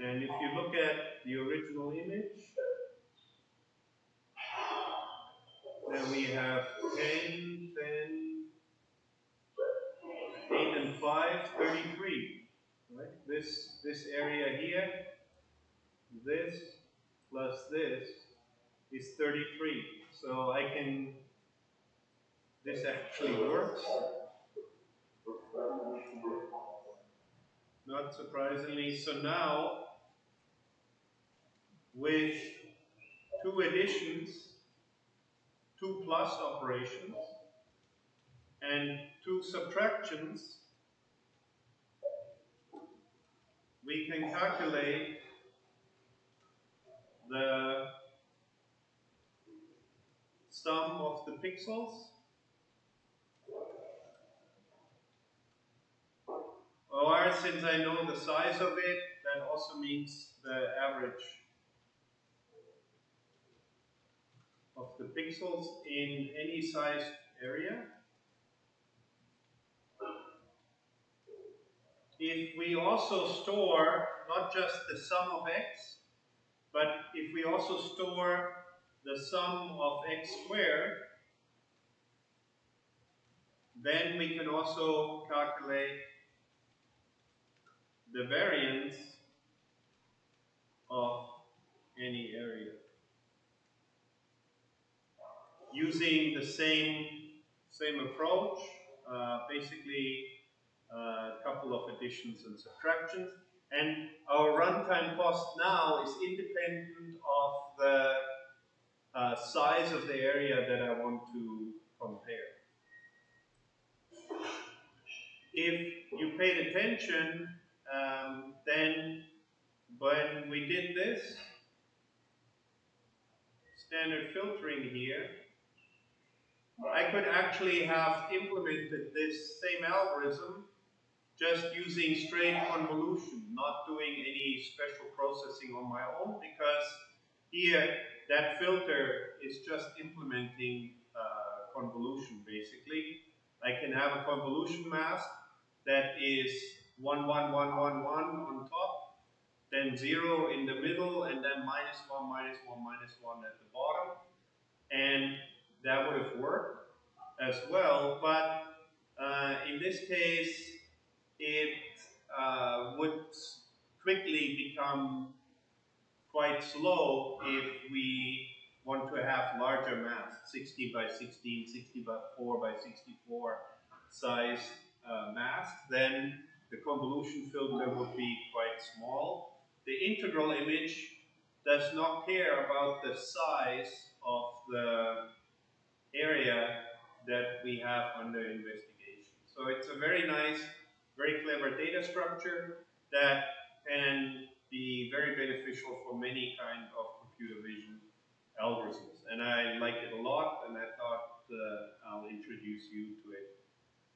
And if you look at the original image, then we have 10, 10, 8 and 5, 33. Right? This area here, this plus this is 33. So I can, this actually works. Not surprisingly. So now, with two additions, two plus operations, and two subtractions, we can calculate the sum of the pixels, or since I know the size of it, that also means the average of the pixels in any sized area. If we also store not just the sum of x, but if we also store the sum of x squared, then we can also calculate the variance of any area using the same approach, basically a couple of additions and subtractions. And our runtime cost now is independent of the size of the area that I want to compare. If you paid attention, then when we did this standard filtering here, I could actually have implemented this same algorithm just using straight convolution, not doing any special processing on my own, because here that filter is just implementing convolution basically. I can have a convolution mask that is 1, 1, 1, 1, 1 on top, then 0 in the middle, and then minus 1, minus 1, minus 1 at the bottom. And that would have worked as well, but in this case, it would quickly become quite slow if we want to have larger masks, 60 by 16, 60 by 4 by 64 size masks, then the convolution filter would be quite small. The integral image does not care about the size of the area that we have under investigation. So it's a very nice, very clever data structure that can be very beneficial for many kinds of computer vision algorithms. And I like it a lot, and I thought I'll introduce you to it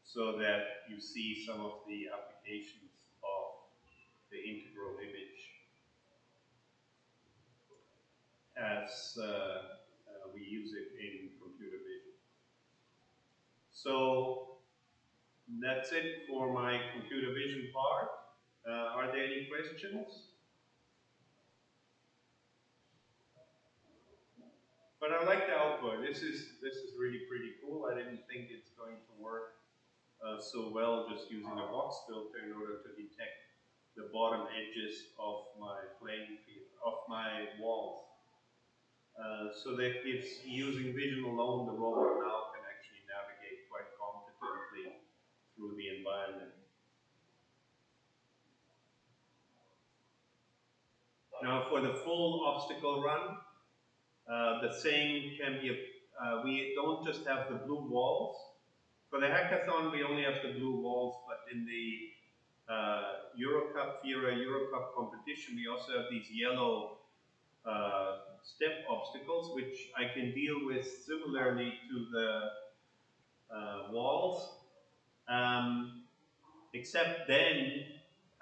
so that you see some of the applications of the integral image as we use it in computer vision. So that's it for my computer vision part. Are there any questions? But I like the output. This is really pretty cool. I didn't think it's going to work so well just using a box filter in order to detect the bottom edges of my playing field, of my walls. So that gives, using vision alone, the robot now can actually navigate quite competently through the environment. Now for the full obstacle run, the same can be, we don't just have the blue walls. For the hackathon, we only have the blue walls, but in the Eurocup, FIRA Eurocup competition, we also have these yellow step obstacles, which I can deal with similarly to the walls. Except then,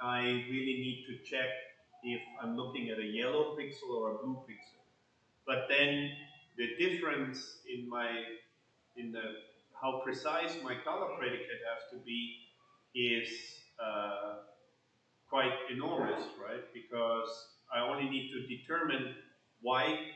I really need to check if I'm looking at a yellow pixel or a blue pixel. But then the difference in how precise my color predicate has to be is quite enormous, right? Because I only need to determine white,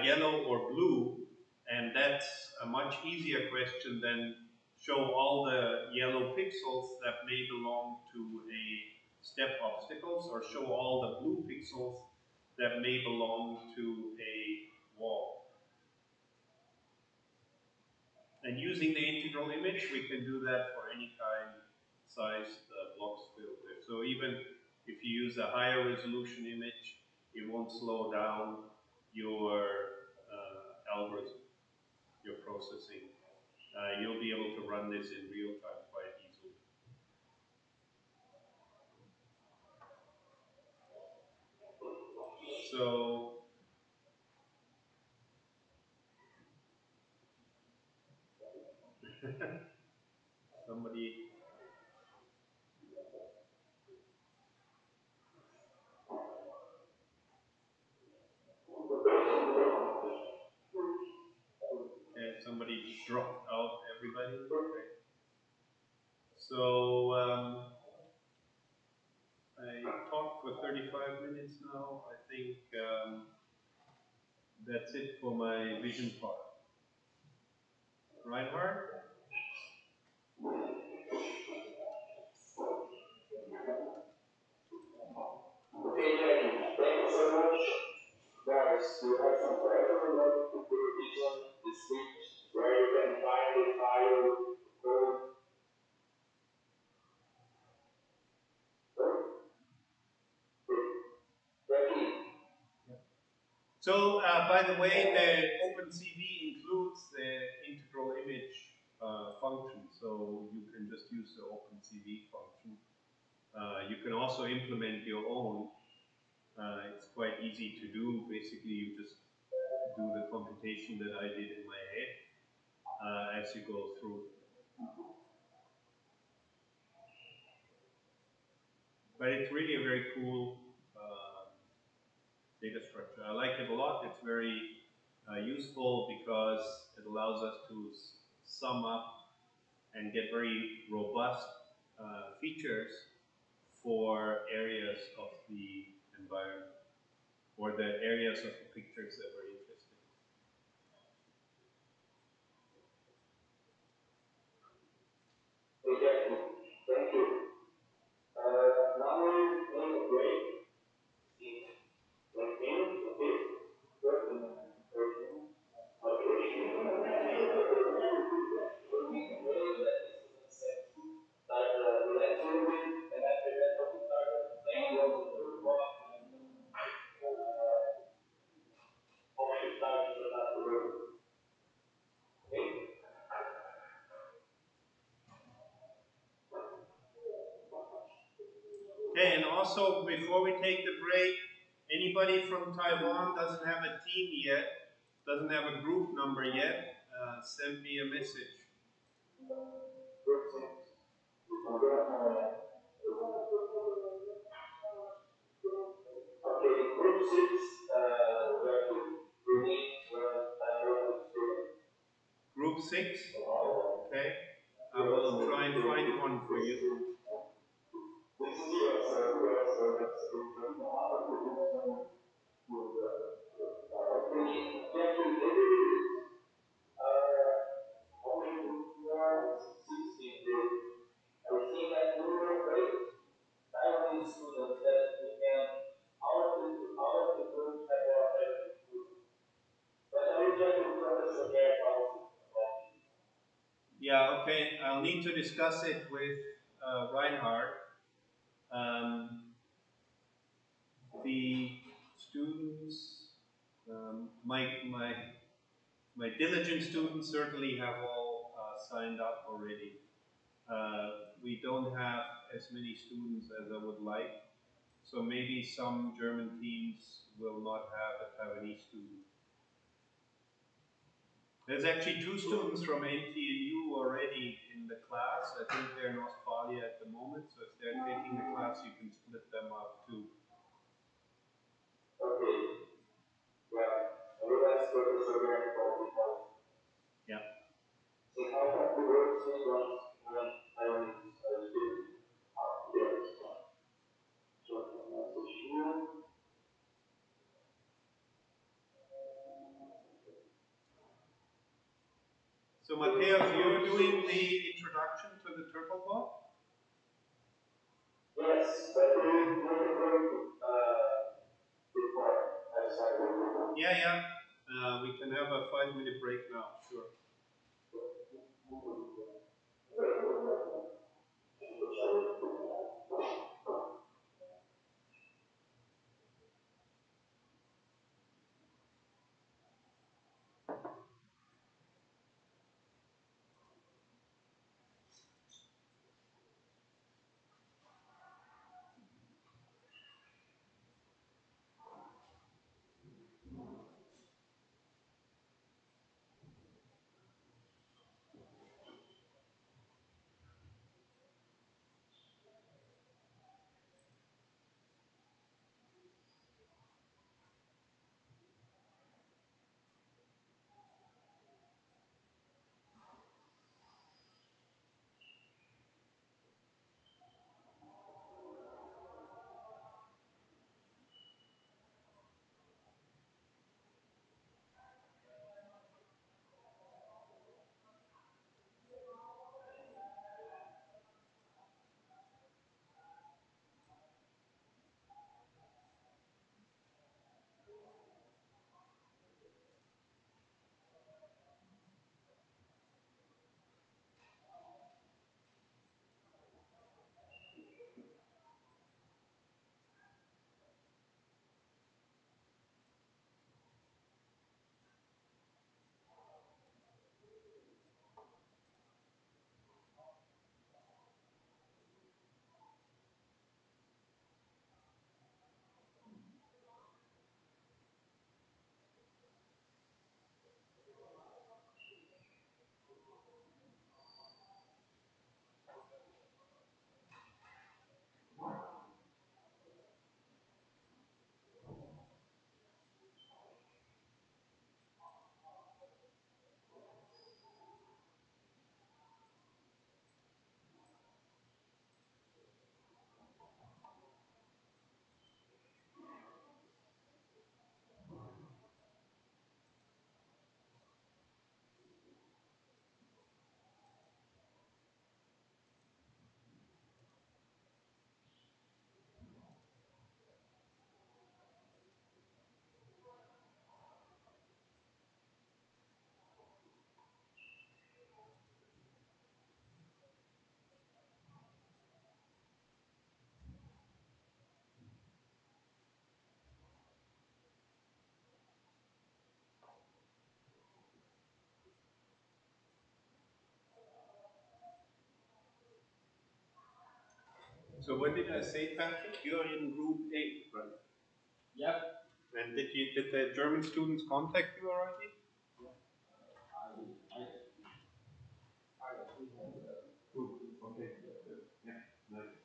yellow or blue, and that's a much easier question than show all the yellow pixels that may belong to a step obstacles, or show all the blue pixels that may belong to a wall. And using the integral image, we can do that for any kind sized blocks filter. So even if you use a higher resolution image, it won't slow down your algorithm, your processing. You'll be able to run this in real time quite easily. So somebody, somebody dropped out. Everybody. Okay. So I talked for 35 minutes now. I think that's it for my vision part. Reinhard? Okay, Jackie, thank you so much. Guys, you have some pressure about computer vision this week where you can find the file code. So, by the way, the OpenCV includes the integral image function, so you can just use the OpenCV function. You can also implement your own. It's quite easy to do. Basically, you just do the computation that I did in my head as you go through. But it's really a very cool data structure. I like it a lot. It's very useful because it allows us to sum up and get very robust features for areas of the environment or the areas of the pictures that we're interested in. Exactly. Thank you. Now we take a break in 1 minute, okay? Just a minute. Okay, and also before we take the break, anybody from Taiwan doesn't have a team yet, doesn't have a group number yet, send me a message. Okay, group 6, Group 6? Okay. I will try and find one for you. Yeah, okay. I'll need to discuss it with Reinhard. The students, my diligent students certainly have all signed up already. We don't have as many students as I would like, so maybe some German teams will not have a Taiwanese student. There's actually 2 students from NTNU already in the class. I think they're in Australia at the moment, so if they're taking the class, you can split them up too. Okay. Yeah. Otherwise, Professor Grant will Yeah. so how come the group 6 one Taiwanese student? Yes. So, message here. So Matthias, you're doing the introduction to the Turtlebot? Yes, but we need to before I start. Yeah. We can have a 5-minute break now, sure. So what did I say, Patrick? You're in group A, right? Yep. And did the German students contact you already? Good. Okay. Yeah. Nice.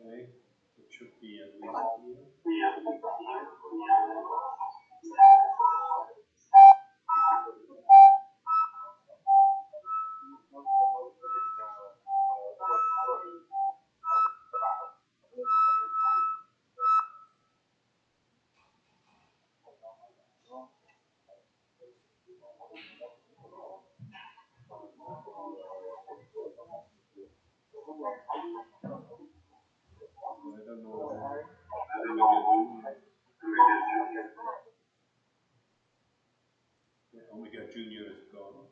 Okay. It should be at least here. I don't know. Omega Junior is gone.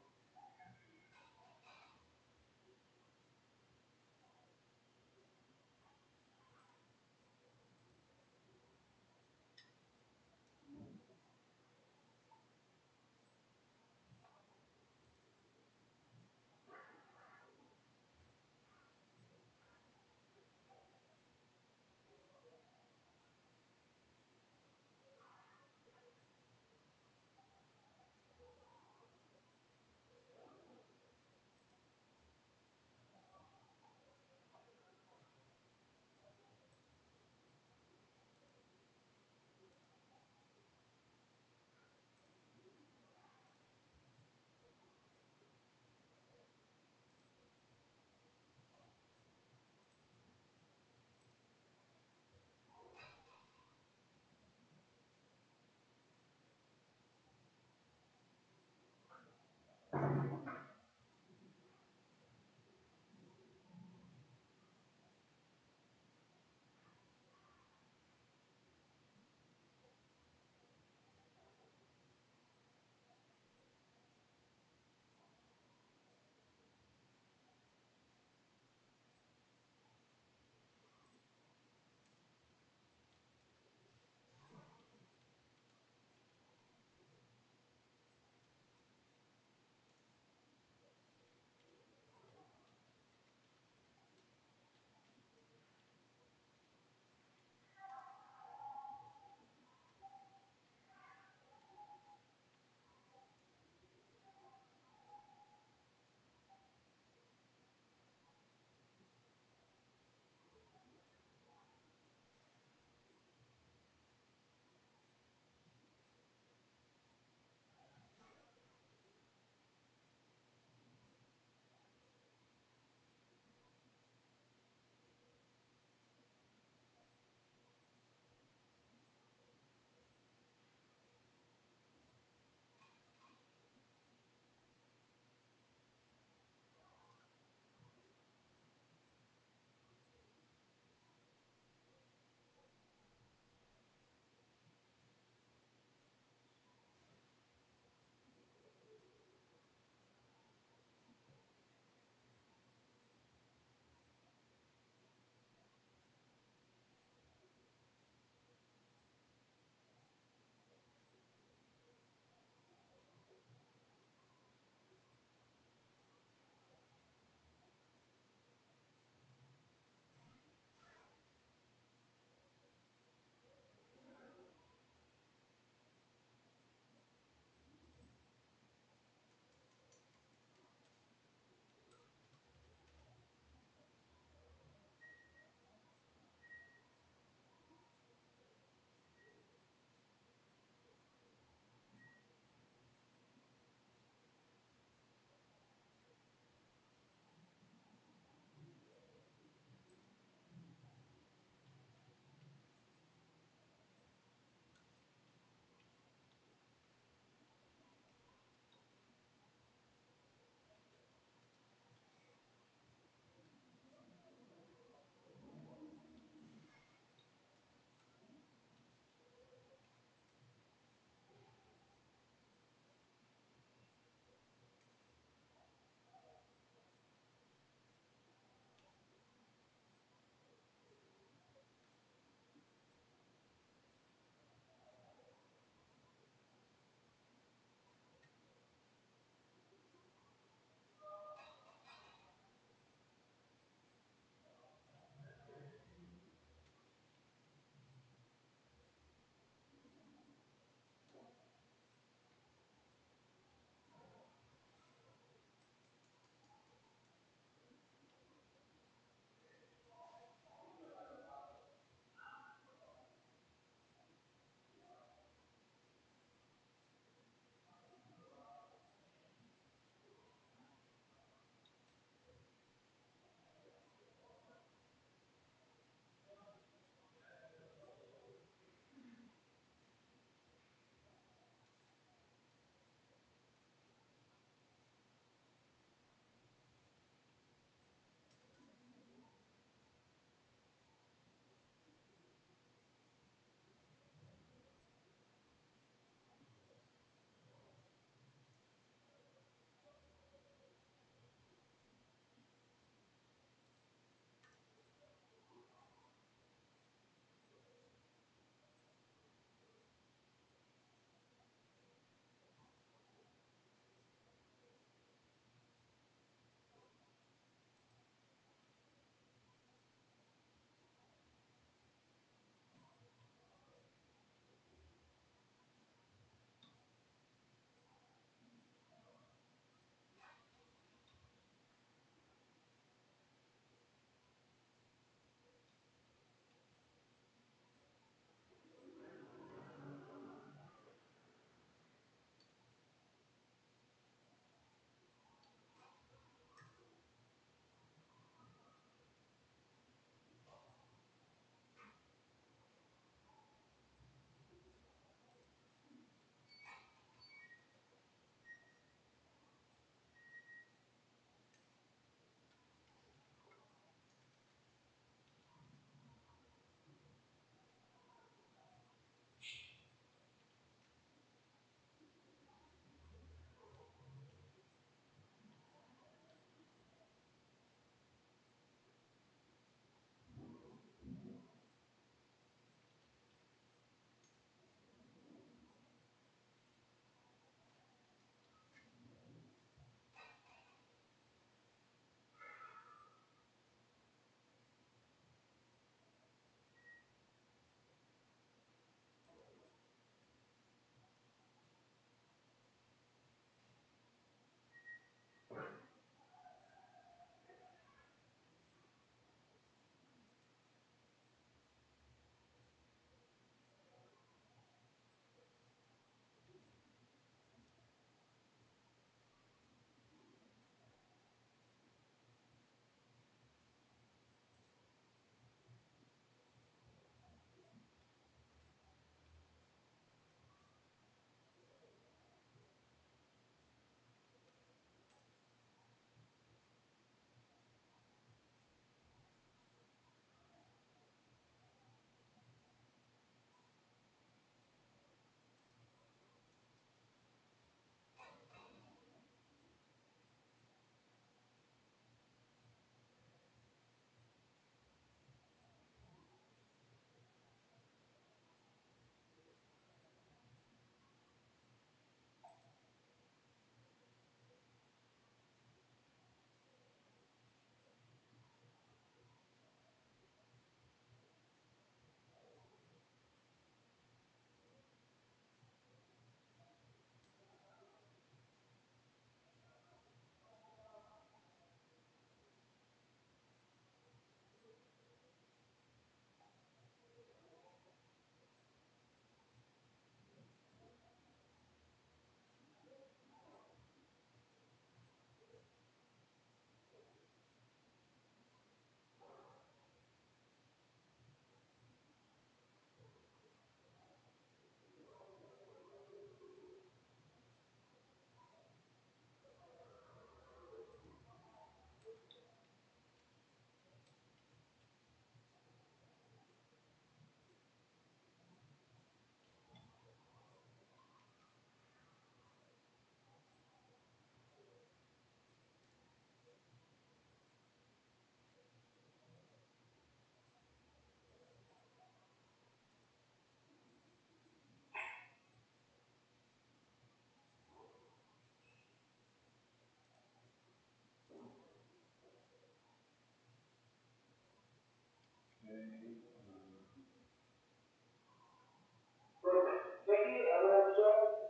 Becky, I will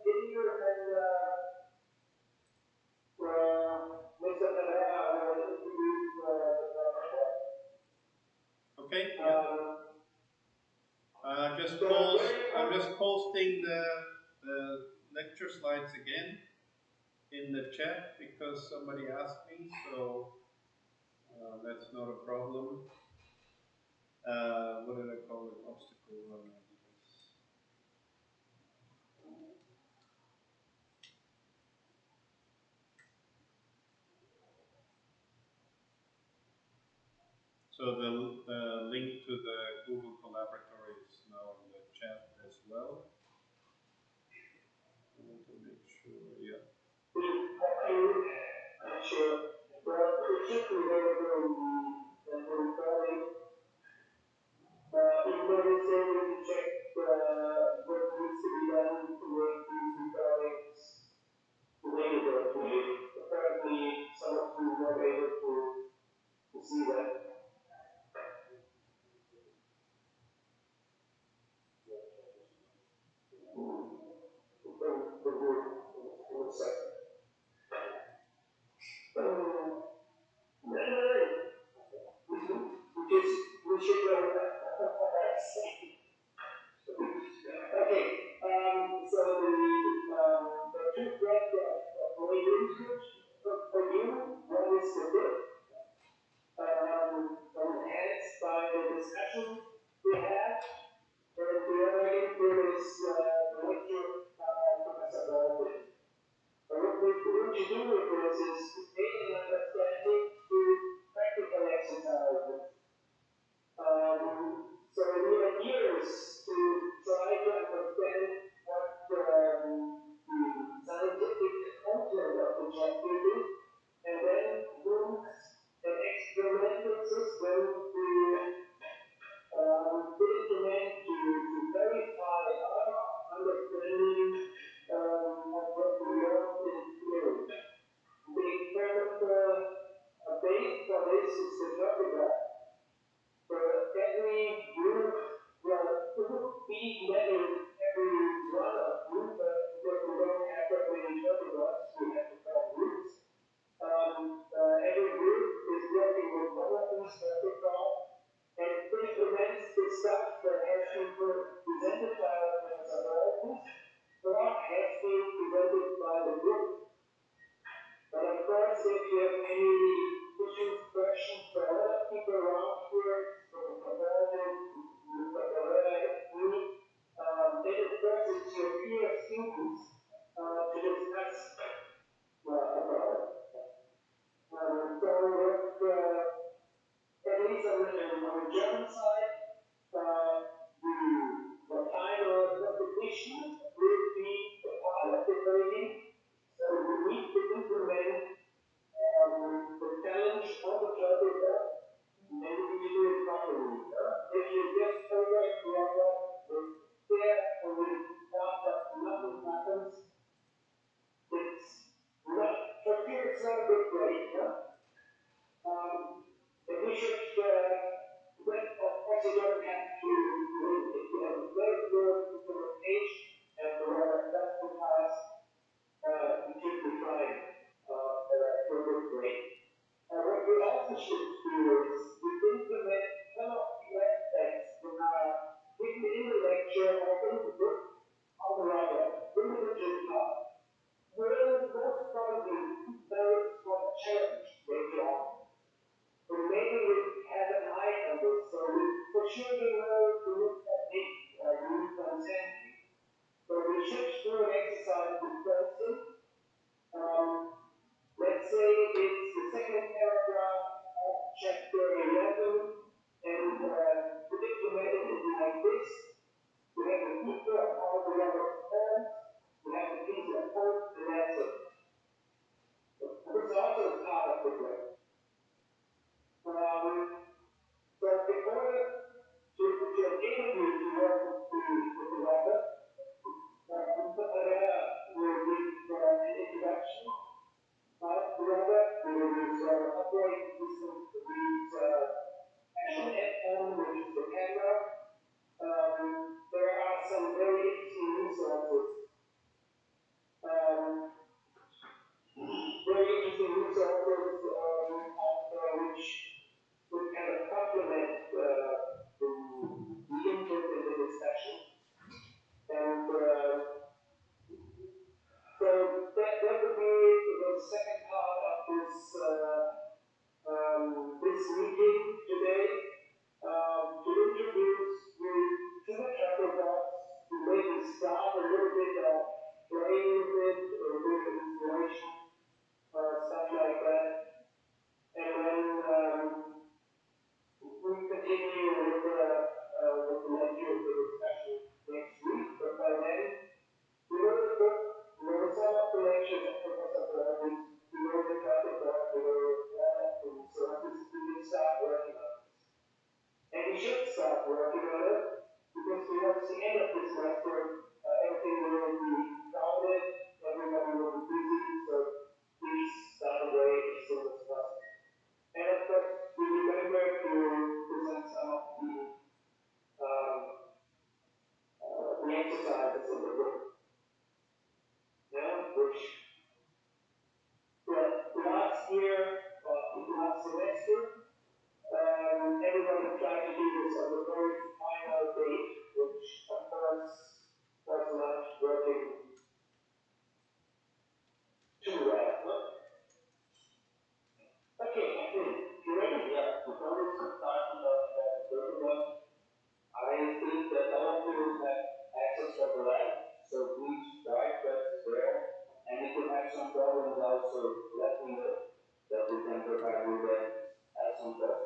give you and Mr. Pereira will introduce the Okay, yeah. I'm just posting the lecture slides again in the chat because somebody asked me, so that's not a problem. What did I call it? Obstacle runner. So the link to the Google Collaboratory is now in the chat as well. I want to make sure, yeah. Sure. Well, it should be available in the recording. Even though they say we can check what needs to be done to make these recordings available to you. Apparently, some of you were able to see that. The group in a second. We should go. Okay, so the two threads of research for you, one is the book, enhanced by the discussion we had, and the other input is the lecture by Professor Baldwin. What we want to do with this is to gain an understanding through practical exercises. So we had years to try to understand what the scientific content of the chapter is, and then use an experimental system to implement to verify our understanding of what we learned in theory. The experimental base for this is the photograph. So every group, well, it would be better every one of group, but because we don't have that many photographs, we have to call groups. Every group is working with one of these photographs and implements the stuff that has been presented by Professor Baldwin or has been presented by the group. But of course, if you have any issues, questions for other people around here, Mr. Baldwin, Mr. Pereira, me, then of course it's your peer students to discuss about it. So at least on the German side, the final repetition will be the pilot debating. So we need to implement the challenge on the photograph, and we need to do it properly. If you just program the other, there and we start that nothing happens, it's not, for sure it's not a good grade. And we should, but of course you don't have to, if you have a very good implementation and the other doesn't pass, you should be fine for a good grade. What we also should do is we implement some of the aspects that are written in the lecture or in the book on the other, individual class. Will most probably those for the challenge later on. And maybe we have an eye on this, so we for sure we know to look at it use consensus. So we should do an exercise with Princeton. Let's say it's the second paragraph of chapter 11, and the implemented is like this. We have a picture of how the rubber forms, we have a piece of code, and that's it. This also is part of the grade. So in order to enable you to work with the rubber, Mr. Pereira will give an introduction. The other will use operating systems, use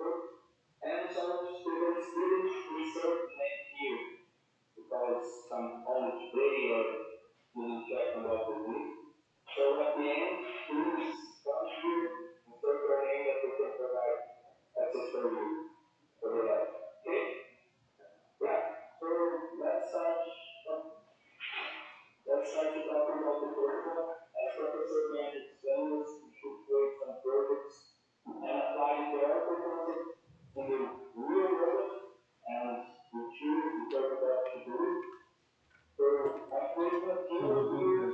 effort, and some students didn't research next year because some only today or didn't check about the week. So at the end, please come here and take your name that we can provide access for you for the help. Okay? Yeah. So let's start. Let's start to talk about the protocol. As Professor Grant explained us, we should create some projects and apply theoretical concepts in the real world, and we choose the protocol to do it. So I'm going to continue here.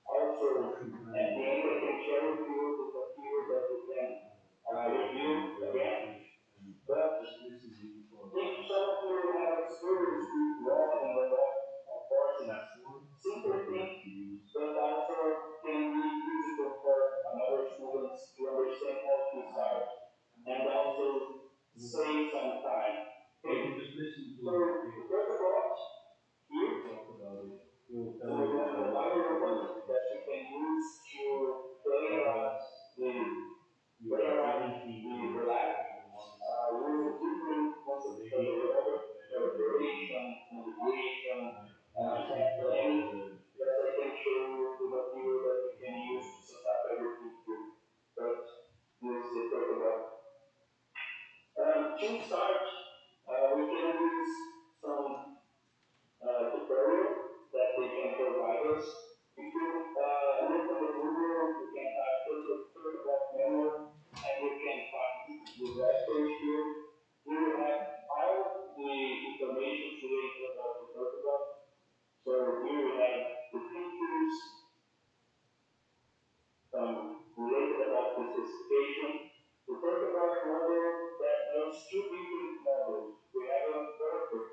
Also, at the end, I can share with you the material that we can review again. But if some of you have experience with law and the law of forces, simple thing, but also can be useful for another students to understand how to start and also save some time. Okay? So, first of all, here, so we have a bio that you can use to play around the lab. Using different concepts of the weather, preparation, navigation, planning, that I can show you the material that we can use to set up everything here. But use the protocol. To start, we can use some tutorial that they can provide us. If you look on the Google, you can type protocol manual and you can find the web page here. You will have all the information related about the protocol. So here we have the features related about the specification. The protocol model that has two different models. We have a perfect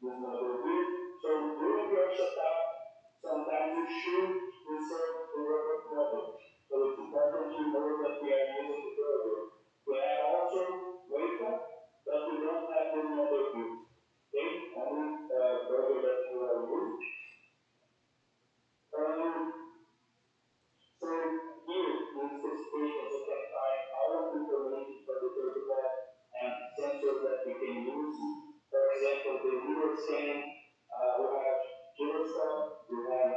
this model here. So during your setup, sometimes you should reserve the robot model. So it's important to know that we are using the burger. We have also wake up, but we don't have any other view. Okay? Only burger that you are using. So here in specifications you can find all of the information for the protocol and sensors that we can use. For example, the video scan, we have gyroscope, we have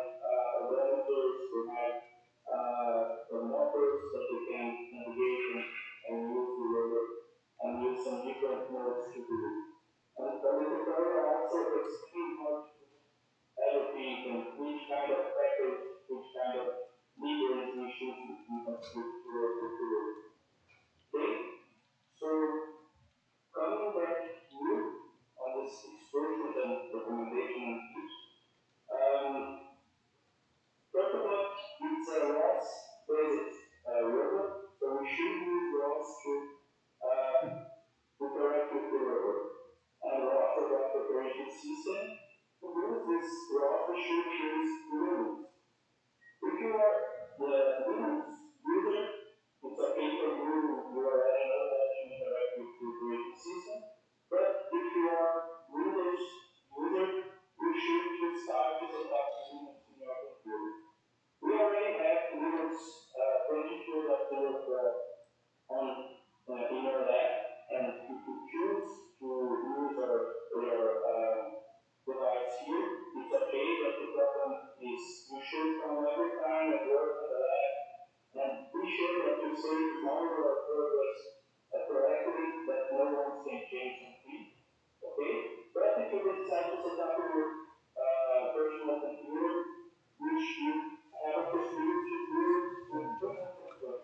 odometers, we have motors that we can navigation and use the rover and use some different modes to do it. And the tutorial also explains how to everything and which kind of package, which kind of levers we should work. Okay? So coming back here on this exposure and recommendation and tips, first of all, it's a ROS based robot, so we should use ROS to interact with the robot. And ROS robot operating system, to use this ROS, we should use Linux. If you are the Linux user, it's okay for you, you already know that you interact with the operating system. But if you are Windows user, you should just start to set up Linux in your computer. We already have Linux 22.0 on in your lab, and if you choose to use your device here, it's okay, but the problem is you should come every time and work on the lab and be sure that you save all your progress correctly, that no one can change something. Okay? But if you decide to set up your personal computer, you should have a possibility to do it with personal computer.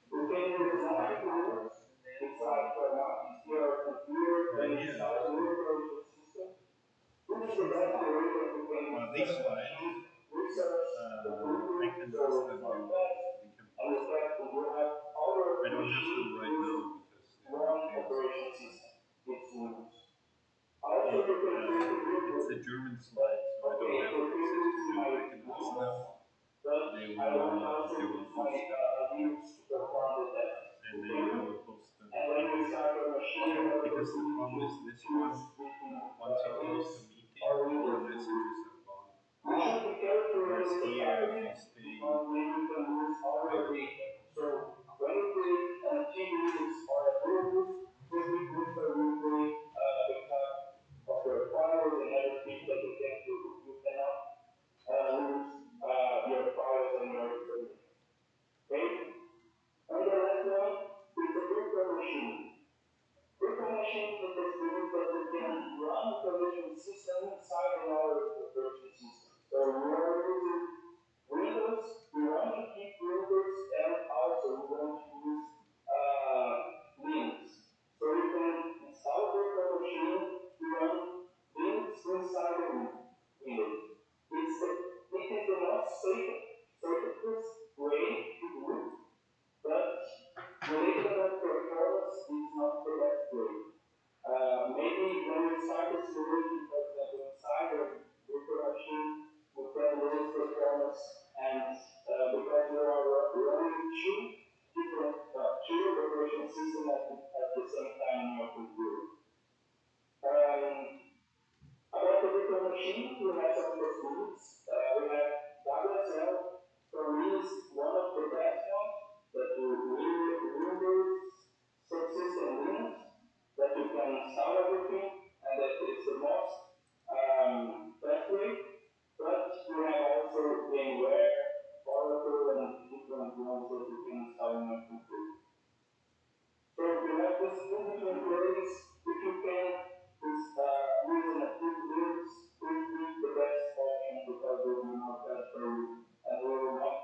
You can use nothing Linux, it's like formatting your computer and install a new operating system. This is the best way that you can This slide, research the I can Google ask or them not you, that, we can and in fact, you have all your I don't have them right now because one they operation system. It's Linux. Also, you can create a new it's a German slide, so I don't have access to them. I can ask them. but They I want will also post use my them, Linux to perform the test. and then I will post them. And when you start your machine, you have Because the problem is this one, once you close the meeting, all the messages are gone. you should be careful when Whereas you here, they stay. because maybe you can lose all your data. So when you create an activities or a group, platforms, and because you are running two operation systems at the same time in your computer. About the virtual machine, we have some possibilities. We have WSL for me is one of the best ones that you Windows subsystem Linux that you can install everything and that is the most best way. But we have also VMware, Oracle, and different ones that you can install in your computer. So you have this two different ways. If you can use an active Linux, will be the best option because it will be more fast for you and you will not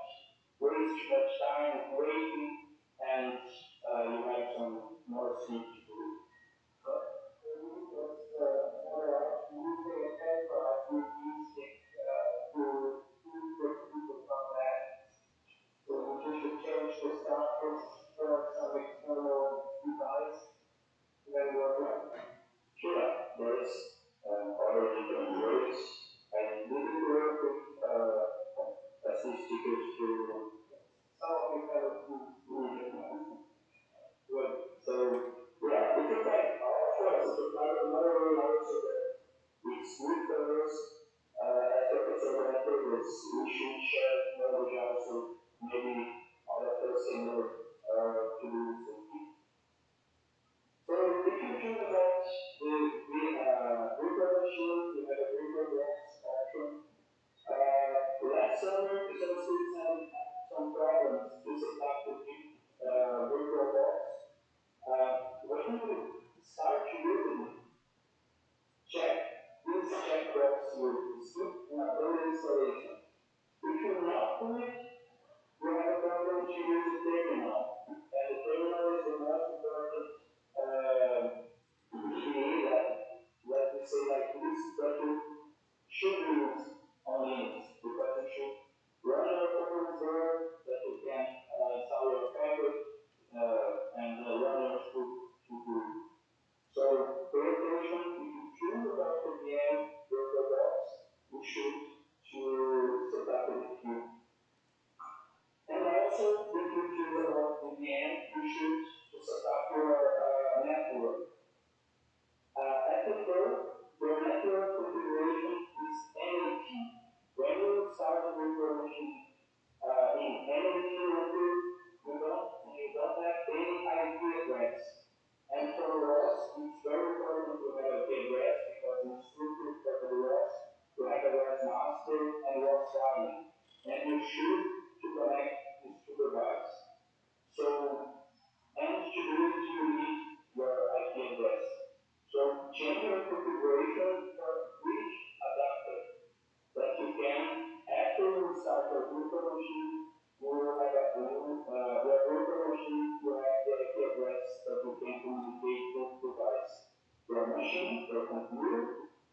waste too much time waiting and you have some more sleep to do. So you should change the status for some external device when you're done. Sure, there's other different ways. I didn't work with statistics to solve the kind of good. So, yeah, if you can, of course, if you find another way also that it's good for us, as Professor Blanco is, we should share knowledge also, maybe all of us in order to do something. So if you think about the virtual machine, you have a virtual box option. Last summer, some students had some problems to set up the virtual box. When you start using it, check this checkbox with skip and upload installation. If you not do it, you have a problem to use the terminal. And the terminal is the most important PDA that, let me say like this, that you should use on Linux because you should run your programs there, that you can install your package and run your script to do. So pay attention if you choose about the VM virtual box, you should to set up the queue. And also, if you choose about the VM, you should to set up your network. At the first, your network configuration is NAT. When you start a virtual machine in NAT network, you don't have any IP address. And for ROS, it's very important to have a IP address because in scripted for the ROS, you have a ROS master and ROS client. And you should to connect these two devices. So, and to do it, you need your IP address. So change your configuration for each adapter that you can, after you start your virtual machine, you will have a your virtual machine will have the IP address that you can communicate with the device. Your machine, your computer,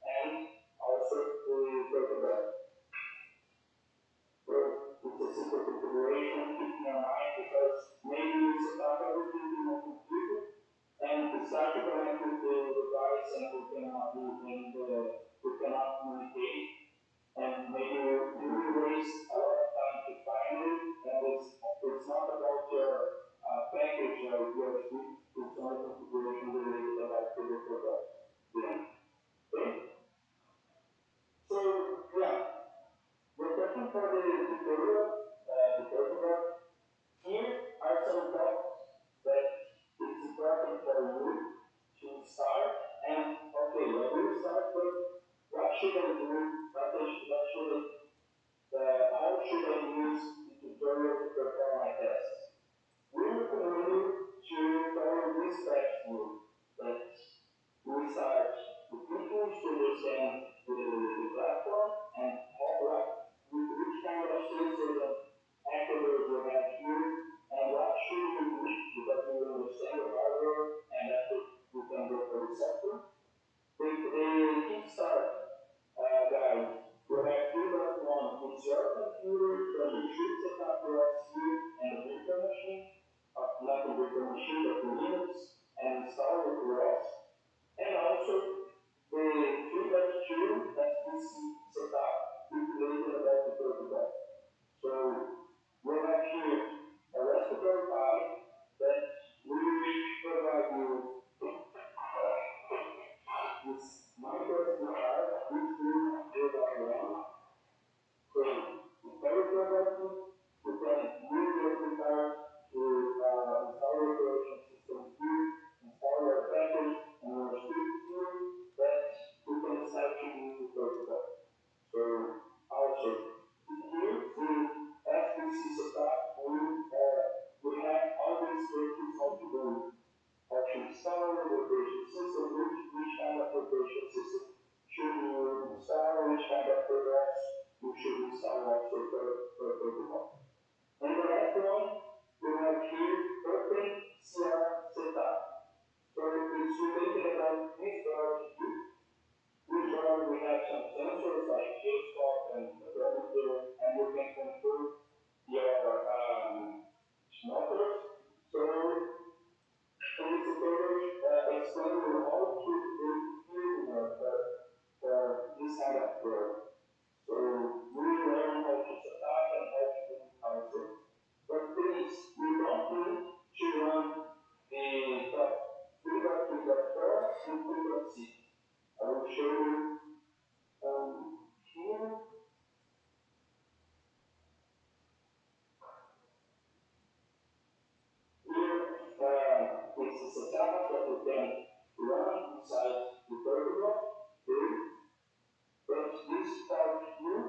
and also the protocol. So it's a simple configuration, keep in your mind because maybe you set up everything in your computer and start to connect with the device and we cannot communicate and maybe you will waste a lot of time to find it and it's not about your package or your script, it's only configuration related about the protocol. Yeah. Okay? So yeah, we're talking for the tutorial, the protocol. Here are some thoughts that it's important for you to start and okay, I will start with what should I do, how should I use the tutorial to perform my tests. We recommend you to follow this steps rule that we start the features to understand the platform and which kind of sensors and activators we have here and what should you do because we understand the hardware and after we can go for the software. The kickstart guide will have 3.1. It's your computer that you should set up your here and the virtual machine, not the virtual machine, but the Linux, and install it for us. And also the 3.2 that we see set up, calculated about the protocol. frequency. I will show you here. Here is a setup that we can run inside the protocol. But this part here,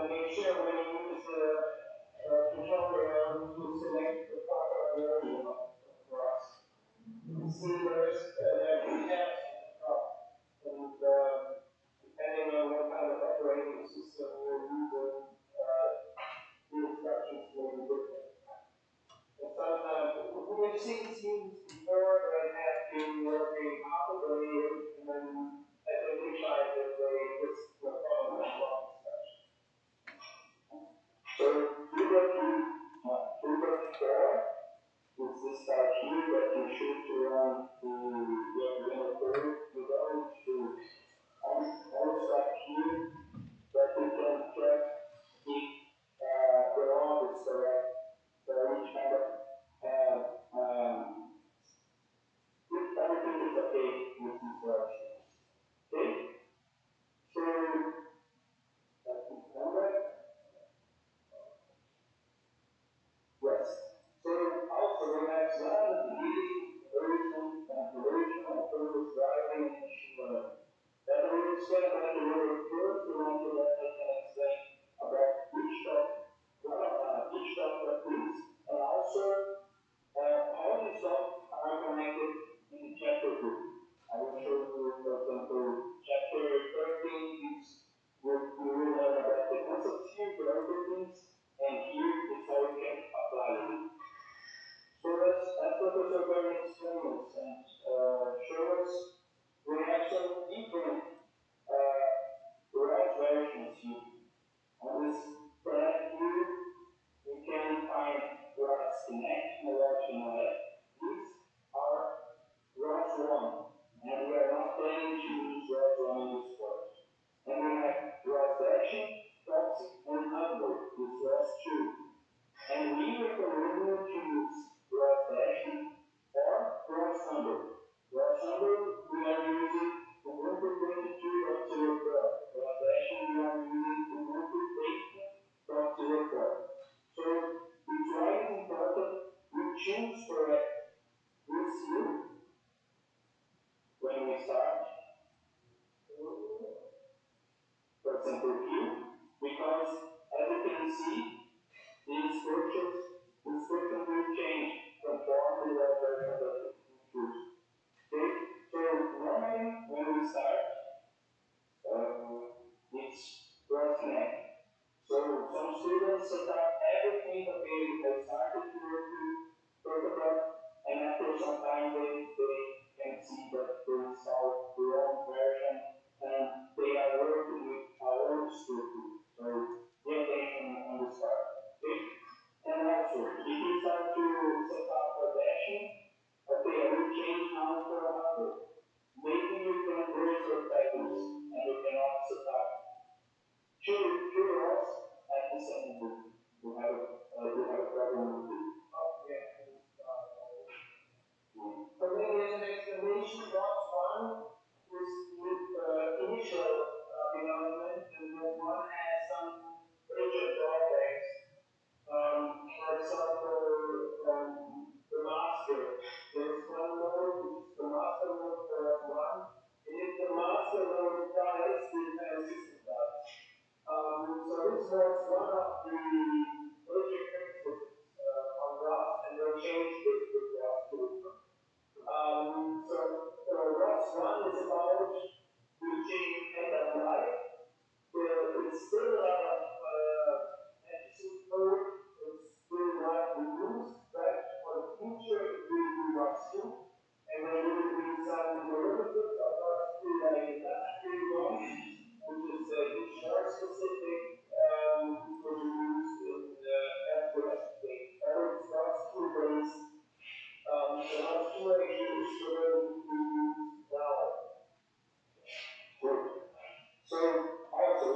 make sure when you use the controller to select the proper version of Rust. See, there's three tabs at the top, and depending on what kind of operating system you're using, the instructions will be different. And sometimes we've seen students before that have been working half a day and then identified that they just follow the wrong instructions. So 3.4 is this part here that you should run the Arduino code. You don't need to only stop here that you can check if the log is correct for each kind of if everything is okay with this version. Okay? So that's the number. Yes. So also we have some version, calculation, and purpose driving and machine learning. That I will explain about a little bit first, and after that I can explain about each topic please, and also all these topics are connected in the chapter group. I will show you, for example, chapter 13 is where you will learn about the concepts here, the algorithms, and here is how you can apply it. So as Professor Bernie explained us and show us, we have some different ROS versions here. On this tab here, you can find ROS Connect and ROS Connect. These are ROS 1, and we are not planning to use ROS 1 in this course. And we have ROS Dashing, Toxic, and Humble with ROS 2. And we recommend you to use ROS Dashing or ROS Humble. ROS Humble, we are using Ubuntu 22.04. ROS Dashing, we are using Ubuntu 8.04. So it's why it's important we choose correct this here when we start. For example, here, because as you can see, the instructions will change conform the version that you choose. Okay? So normally when we start, it's ROS Connect. So some students set up everything okay, they started to work with protocol, and after some time they can see that they installed the wrong version and they are working with our own script. So pay attention on this part. Okay? And also, if you start to set up a dashing, okay, I will change now for a number. Maybe you can break your patterns and you cannot set up two rows at the same time. You have a problem with it. Oh, yeah. So maybe as an explanation, ROS 1 is the initial development, and ROS 1 has some major drawbacks. For example, the master. There's one mode, which is the master mode for ROS 1. And if the master mode dies, the entire system dies. So this was one of the major criticisms on Rust, and they changed this with Rust 2. So Rust 1 is about reaching end of life. It's still a lot of anti code. It's still widely used, but for the future it will be Rust 2. And there will be some derivatives of Rust 2 like industry Rust, which is more specific, which will be used in the FRS state. Or it's Rust 2 based. So Rust 2 actually is going to be used now. Good. So also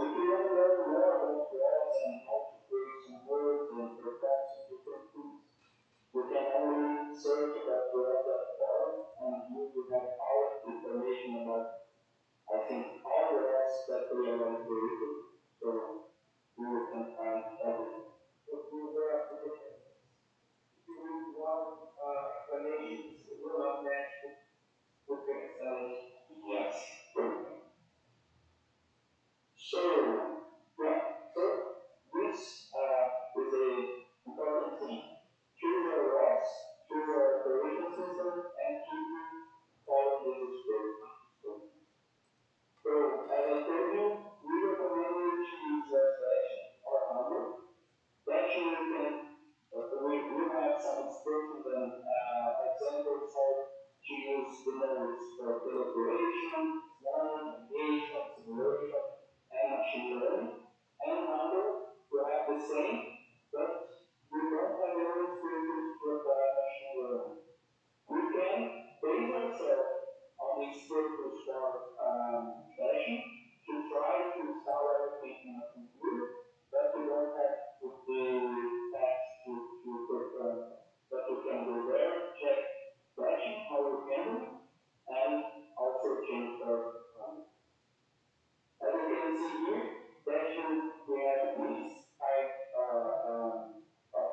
have this type of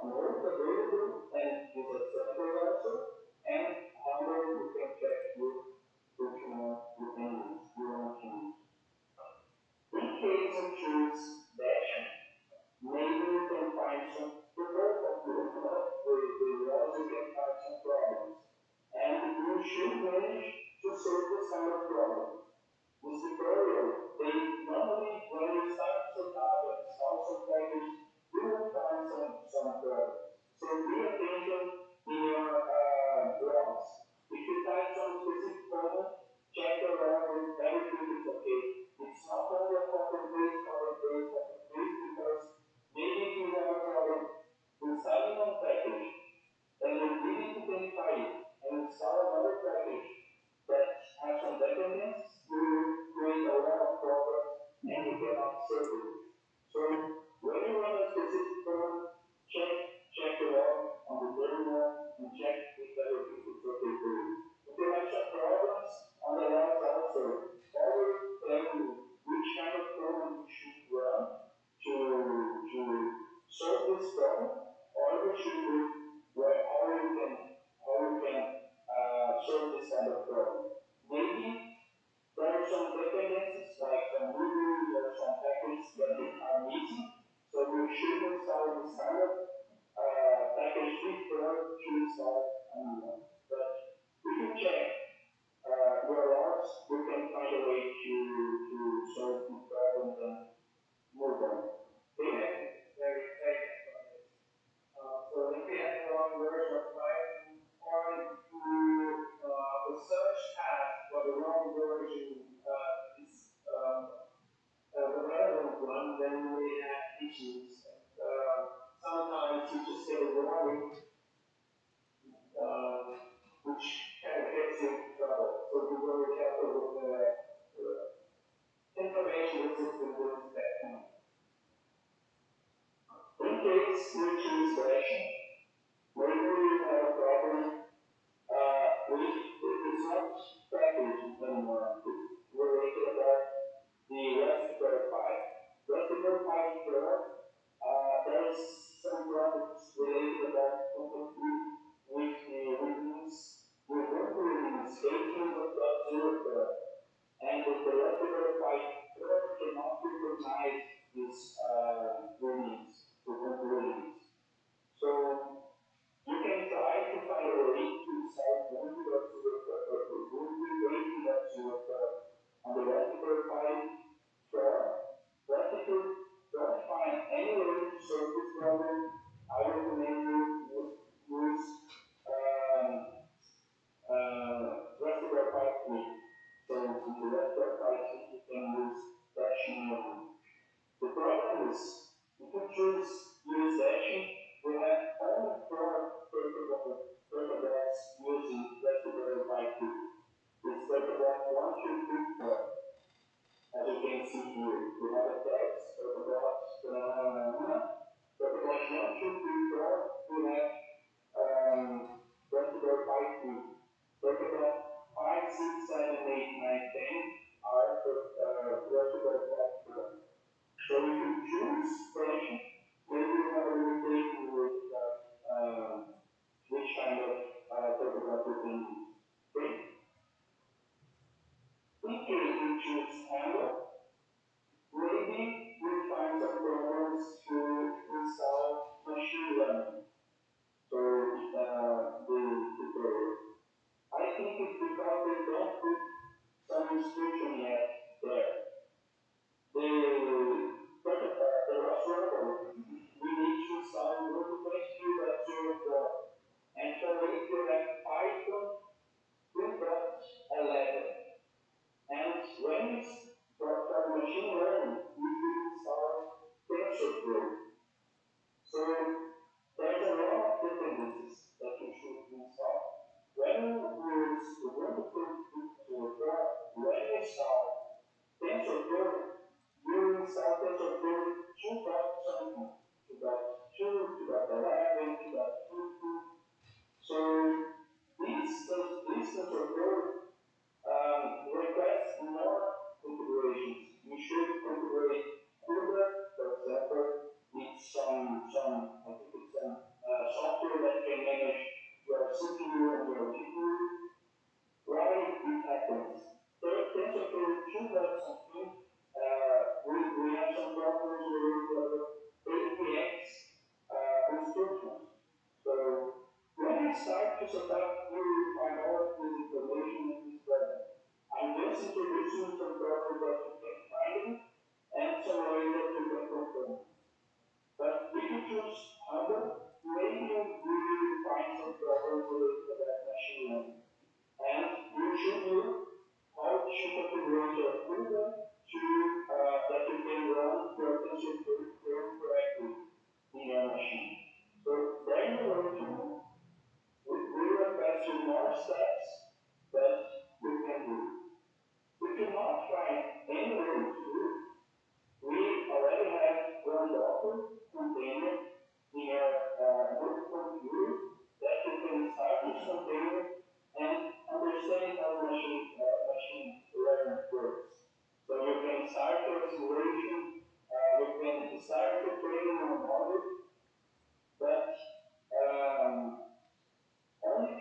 node available and is accessible also, and handle you can check which one you want to use. In case you choose dash, maybe you can find some people of the laws you can find some problems. And you should manage to solve this kind of problem. This tutorial, they normally, when you start to set up and install some package, you will find some problems. So pay attention in your logs. If you type some specific comment, check the log and everything is okay. It's not only a copy paste, because maybe if you have a problem installing one package and you didn't identify it and install another package that has some dependencies, you will create a lot of problems and you cannot serve it. So when you run a specific program, check the log on the terminal and check if everything is okay for you. If you have some problems on the logs also, always tell you which kind of program you should run to solve this problem, or you should look how you can solve this kind of problem. Maybe there are some dependencies like some modules or some packages that are missing, so you should install this kind of package before you install a new one. But if you check your logs, you can find a way to solve these problems and move on. Okay? Very famous on this. So if we have the wrong version of Python, or the search path for the wrong version is the relevant one, then you may have issues. Sometimes you just get a warning, which kind of gets you in trouble. So be very careful with the information the system brings back. In case you choose version, maybe you have a problem it's not package anymore. It's related about the Raspberry Pi. Raspberry Pi 4, there's some problems related about completely with the release, with Ubuntu release 18.04. And the Raspberry Pi 4 cannot recognize this release, Ubuntu release. So you can try to find a way to solve on the Raspberry Pi 4, but if you don't find any way to solve this problem, I recommend you use Raspberry Pi 3. So in the Raspberry Pi 3, you can use Dashing. The problem is, if you choose use Dashing, we have only 4 protocols using Raspberry Pi 2. It's protocol 1, 2, 3, 4. As you can see here, we have a text, protocols, protocols 1, 2, 3, 4, we have Raspberry Pi 2. Protocol 5, 6, 7, 8, 9, 10 are Raspberry Pi 4. So if you choose version, maybe you have a limitation with which kind of protocol you can use. Okay? In case you choose handle, maybe you find some problems to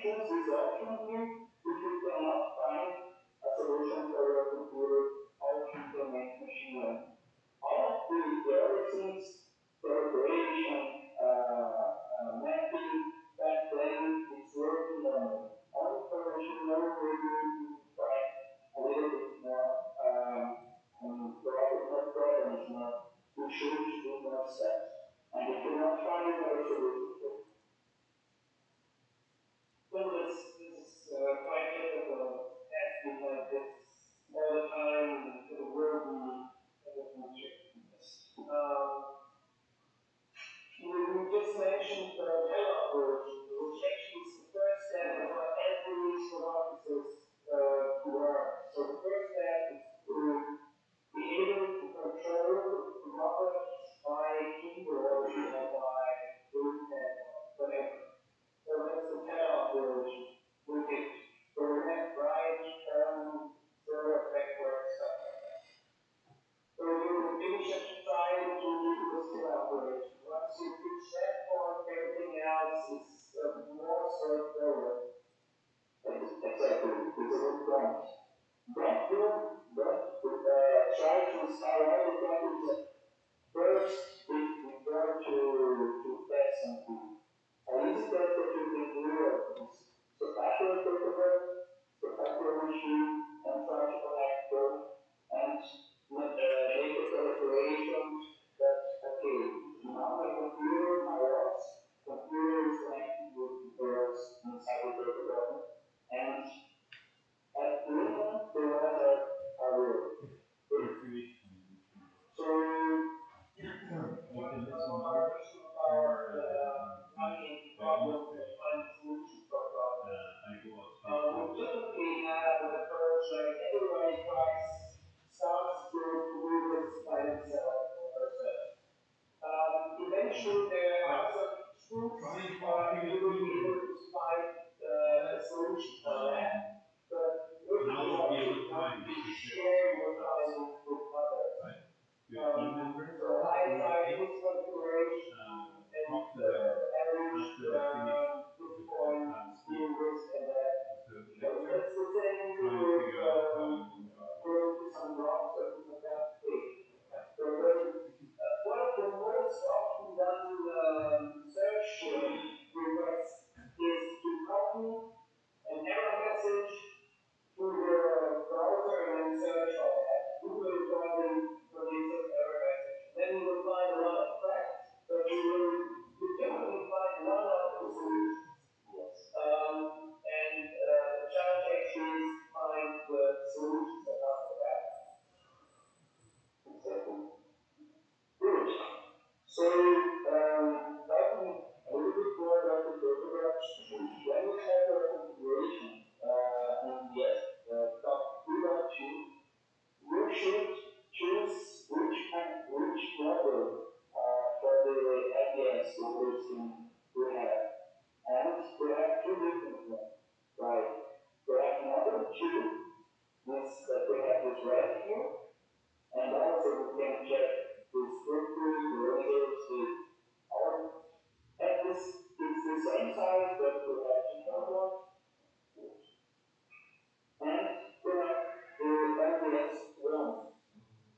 choose this option here if you cannot find a solution for your computer how to implement machine learning. All of the other things, calibration, mapping, path planning, it's working normally. Only for machine learning, we need to try a little bit more not problems, more issues to do more steps. And if you cannot find another solution for it. So this is quite difficult as because it's all the time it will be you just mentioned the telephone version, which actually is the first step for every hypothesis to learn. So the first step is to be able to control the numbers by keyboard or by internet or whatever. So that's the telephone version. We get the left, right, forward, backward, stuff like that. So you finish trying to do the skill operation. Once you reach that point, everything else is more straightforward. Exactly, it's a good point. Don't try to start all the problems first before to test something. A easy test that you can do is to pack your paperwork, to pack your machine, and try to connect them and make a calculation that, okay, now my computer, my OS computer is connected with the OS inside the paperwork, and at minimum, the OS are real. So, running into problems and finding solutions for problems. We typically have an approach like everybody starts to do this by themselves or herself. Eventually, there are some tools you will be able to find a solution for that. But usually, you share your findings with others. So I try this configuration and average Bitcoin, doing this and that. That's the same with going to some blocks or something like that. So one of the most often done search requests is to copy an error message to the browser and then search for that. Google is probably produces error message. Then you will find a lot of crap, but you typically find one of the solutions. Yes. And the challenge actually is to find the solutions that are for that. Exactly. Good. So, talking a little bit more about the protocols, when you have your configuration in the top 3.2, you should choose which model for the LBS solution we have. And we have two different ones. Right? We have model 2, this that we have this red here, and also we can check the structure, the layers, all. And this is the same size, but we have different ones. And we have the LBS 1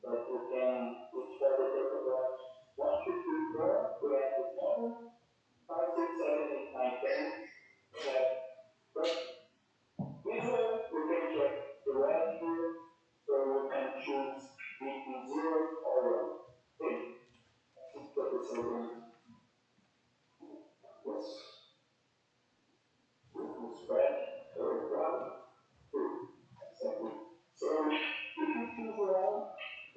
that we can, which for the protocol 1, 2, 3, 4, we have this model, 5, 6, 7, 8, 9, 10, we have, but usually we can check the red here, so we can choose between 0 or 1. Okay? Put this over. Yes. It's red. So 1, 2. Exactly. So if you choose 1,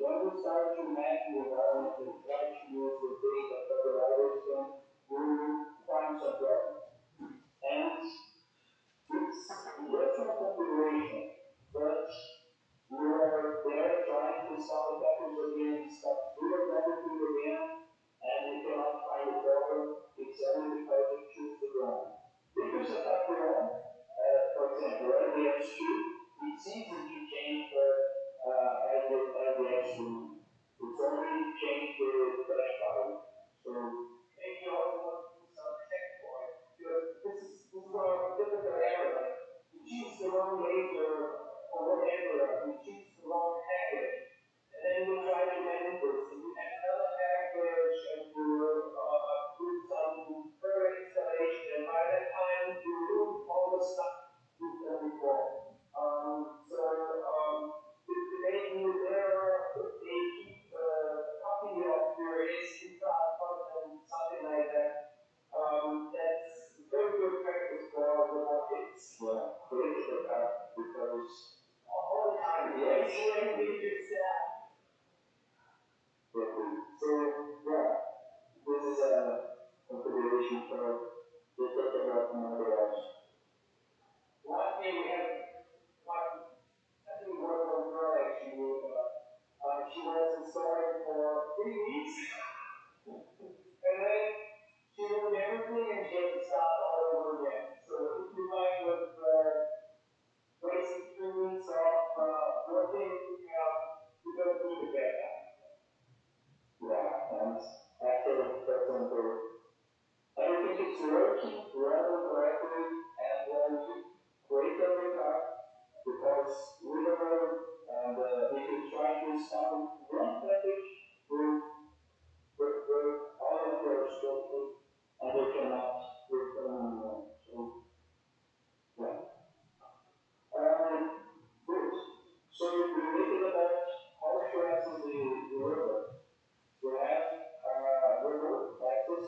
when we start to map the environment and try to use the data for the writers, then we will find some problems. And it's virtual configuration, but you are there trying to install the package again, reload everything again, and you cannot find the problem. It's only because you choose the wrong. If you set up your own, for example, LDS2, it's easy to change for LDS2. It's only change the flash file. So maybe you also want to do some checkpoint, because this is one of the difficult configuration for the Turtlebot model. Last year we had one, I think one little girl actually, she was installed for 3 weeks, and then she learned everything and she had to start all over again. So if you find with wasting 3 weeks of working, you don't need to get that. Yeah, and after, for example, everything is working rather correctly and then you break every car because we don't know, and if you try to install one package, all of those go through and they cannot return anymore. So, yeah. Good. So related about how to access the river. We have remote access.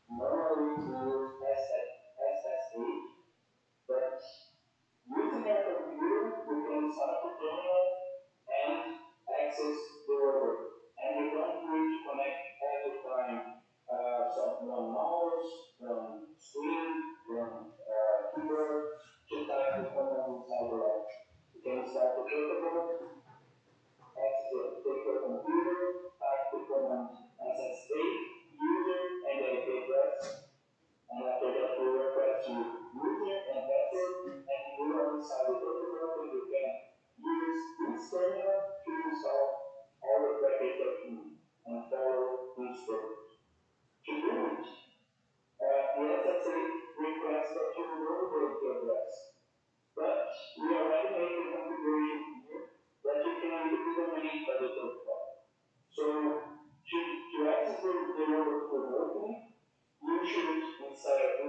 Normally we use SSH, but using our computer, we can start the terminal and access the rover. And you don't need to connect every time one mouse, one screen, one keyboard to type the command inside the app. You can start the protocol, take your computer, type the command SSH, user, and then address. And after that, we request you user and password, and you are inside the protocol, and you can use this terminal to install all the packages that you need and follow instructions. To do it, the SSH requests that you know the address. But we already made the configuration here that you can use the domain for the protocol. So to access the robot remotely, you should insert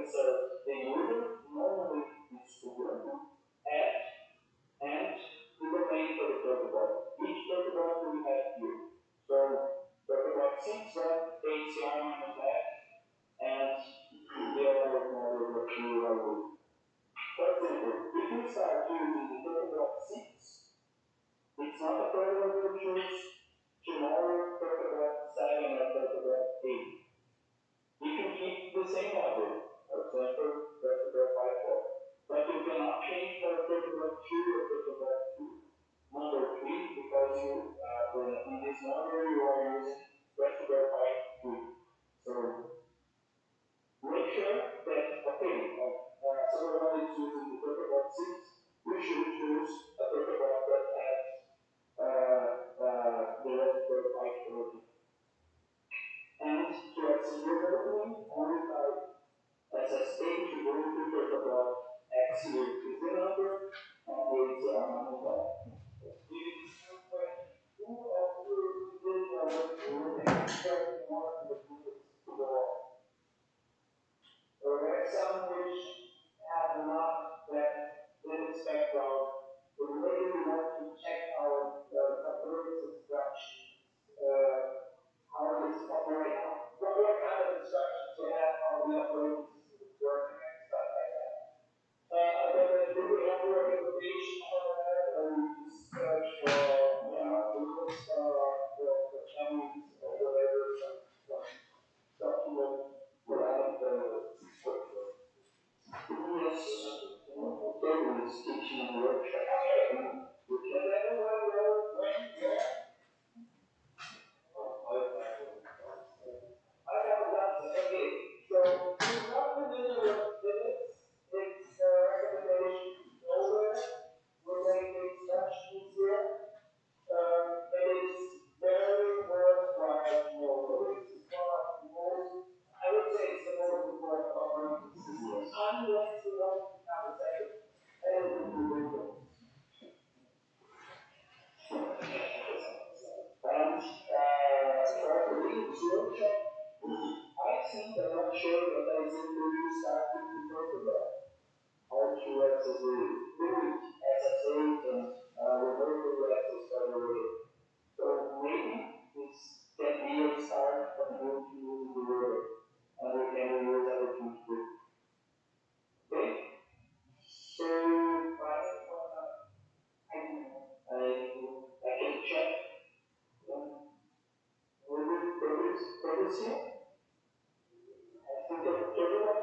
the user, normally it's Ubuntu, app, and the domain for the protocol. Each protocol will have here. So protocol 6.hcr-f, and the other model that you are using. For example, if you start using the protocol 6, it's not a problem to choose tomorrow protocol 7 or protocol 8. You can keep the same model, for example, protocol 5.4. But you cannot change for protocol 2 or protocol 2, number 3, because you, in this model you are using protocol 5.3. So make sure that, okay, someone is using the protocol 6, you should choose a protocol that has the protocol 5.3. And to access remotely, only type SSH to go to protocol X here is the number, and the ACR number. Who of you did and expect more of the groups to go off? Or there are some which have not that didn't expect out, but maybe we want to check out the operating instructions, how this operates, what kind of instructions you have, how the operating system is working and stuff like that. Do we have a recommendation for that, or we just search for Google for Chinese or whatever, some document without the workflow? Yes, totally teaching and workshop. Does everyone know when where? I haven't done so. Okay, so if you're not familiar with Linux, it's a recommendation to go there. We'll make things much easier. It is very worthwhile to know. Linux is one of the most, I would say it's the most important operating system. Unless you want to have a second, and it will be Windows. And for the Linux workshop, I think I'm not sure, but I think we will start with the protocol. How to access the fluid SSH and remotely access for the rotor. So maybe this can be a start from going to use the rotor, and we can use everything too. Okay? So I can check. Will you produce here? I think that everyone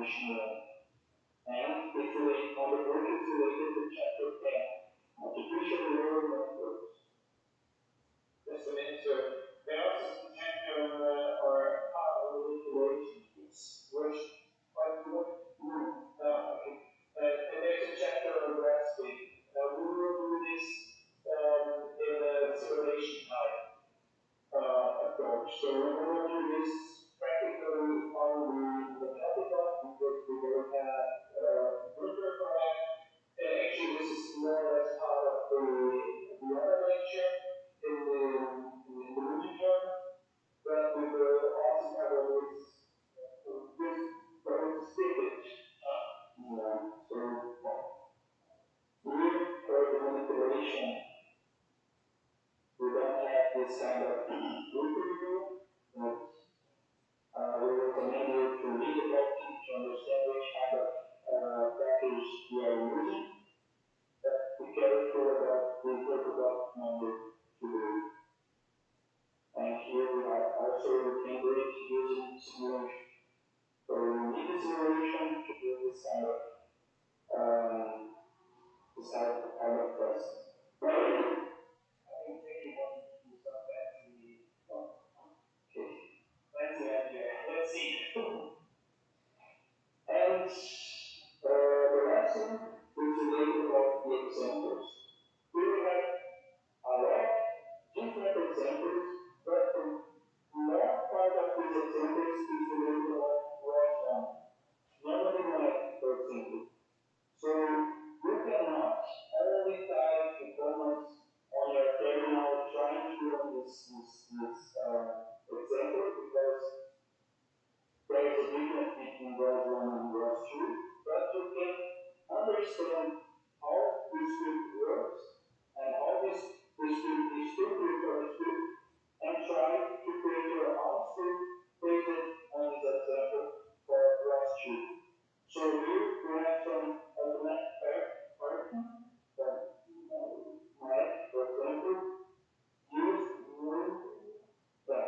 simulation room. And it's related, on the book it's related to chapter 10, artificial neural networks. Just a minute, sir. There also is a chapter on or part of manipulation. It's which okay. And there's a chapter on grasping. We will do this in a simulation type approach. So we will do this practically on the topic of because we will have Twitter for that. And actually, this is more or less part of the other lecture in the midterm, but we will also cover this very specific. So here for the manipulation, we don't have this kind of review, but we recommend you to read about it to understand which kind of package we are using. But be careful about the protocol number 2. And here we are also can do it using simulation. So we need a simulation to do this kind of process. I think everyone who's not fancy. Okay. Fancy idea. Let's see. And the lesson is related about the examples. Here we have a lot of different examples, but the most part of these examples is related about raw form. Memory math, for example. So you cannot only type the commands on your terminal trying to run this example because there is a difference between ROS 1 and ROS 2, but you can understand how this script works and how this script is structured for the script and try to create your own script based on this example for ROS 2. So here we have some automatic pattern from math, for example, use with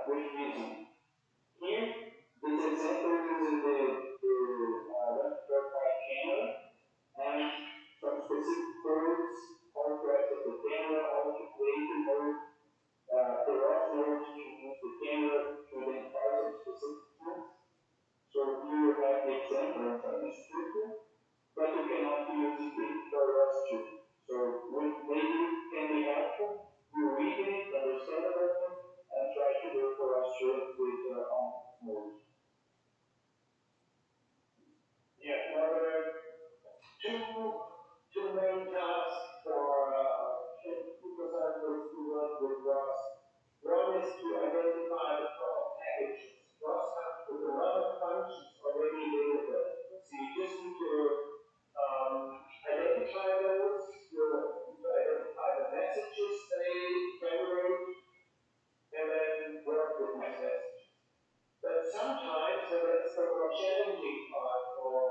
reason. Here, this example uses the left-right camera and some specific codes, how to access the camera, how to create the mode, the ROS mode to use the camera to identify some specific things. So here you have the example of the structure, but you cannot use it for ROS 2. So maybe it can be helpful. You read it, understand about it, and try to do it for ROS 2 with your own mode. Yeah, now there are two main tasks for computer scientists who work with ROS. One is to identify the proper packages. ROS comes with a lot of functions already available. So you just need to identify those, you identify the messages they generate, and then work with these messages. But sometimes, and that's the more challenging part for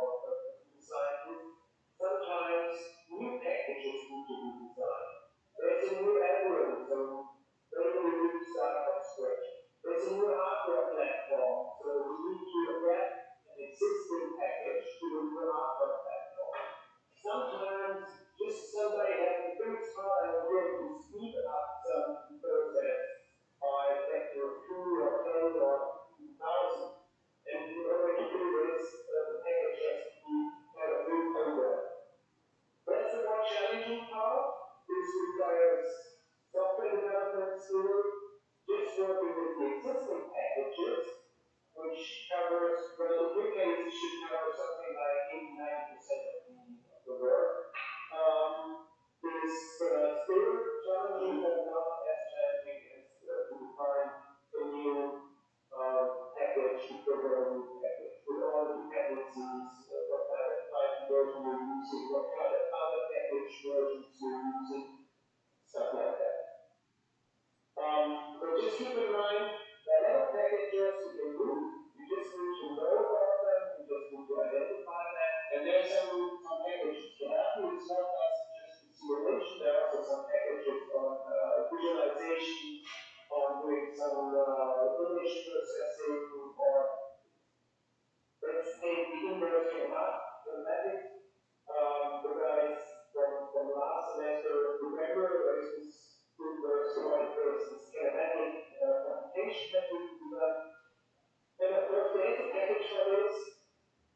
scientists, sometimes new packages need to be designed. There's a new algorithm, so they will need to start from scratch. There's a new hardware platform, so we need to adapt an existing package to the new hardware platform. Sometimes just somebody has a very smart idea to speed up some process by a factor of 2 or 10 or 1,000. And in order to do this, the package has to be kind of reprogrammed. That's the more challenging part. This requires software development skill, just working with the existing packages, which covers, well, in your case, it should cover something like 80-90% of the work. Is still challenging, but not as challenging as to define a new package, to program a new package, with all the dependencies, what kind of Python version you're using, what kind of other package versions you're using, stuff like that. So just keep in mind, there are a lot of packages you can do, you just need to know about them, you just need to identify them, and there's some packages to help you. It's not just simulation, there are also some packages on visualization, on doing some image processing, or let's take the inverse question about mathematics. The guys from last semester remember there's this kinematic computation that we done. And of course, there is a package for this,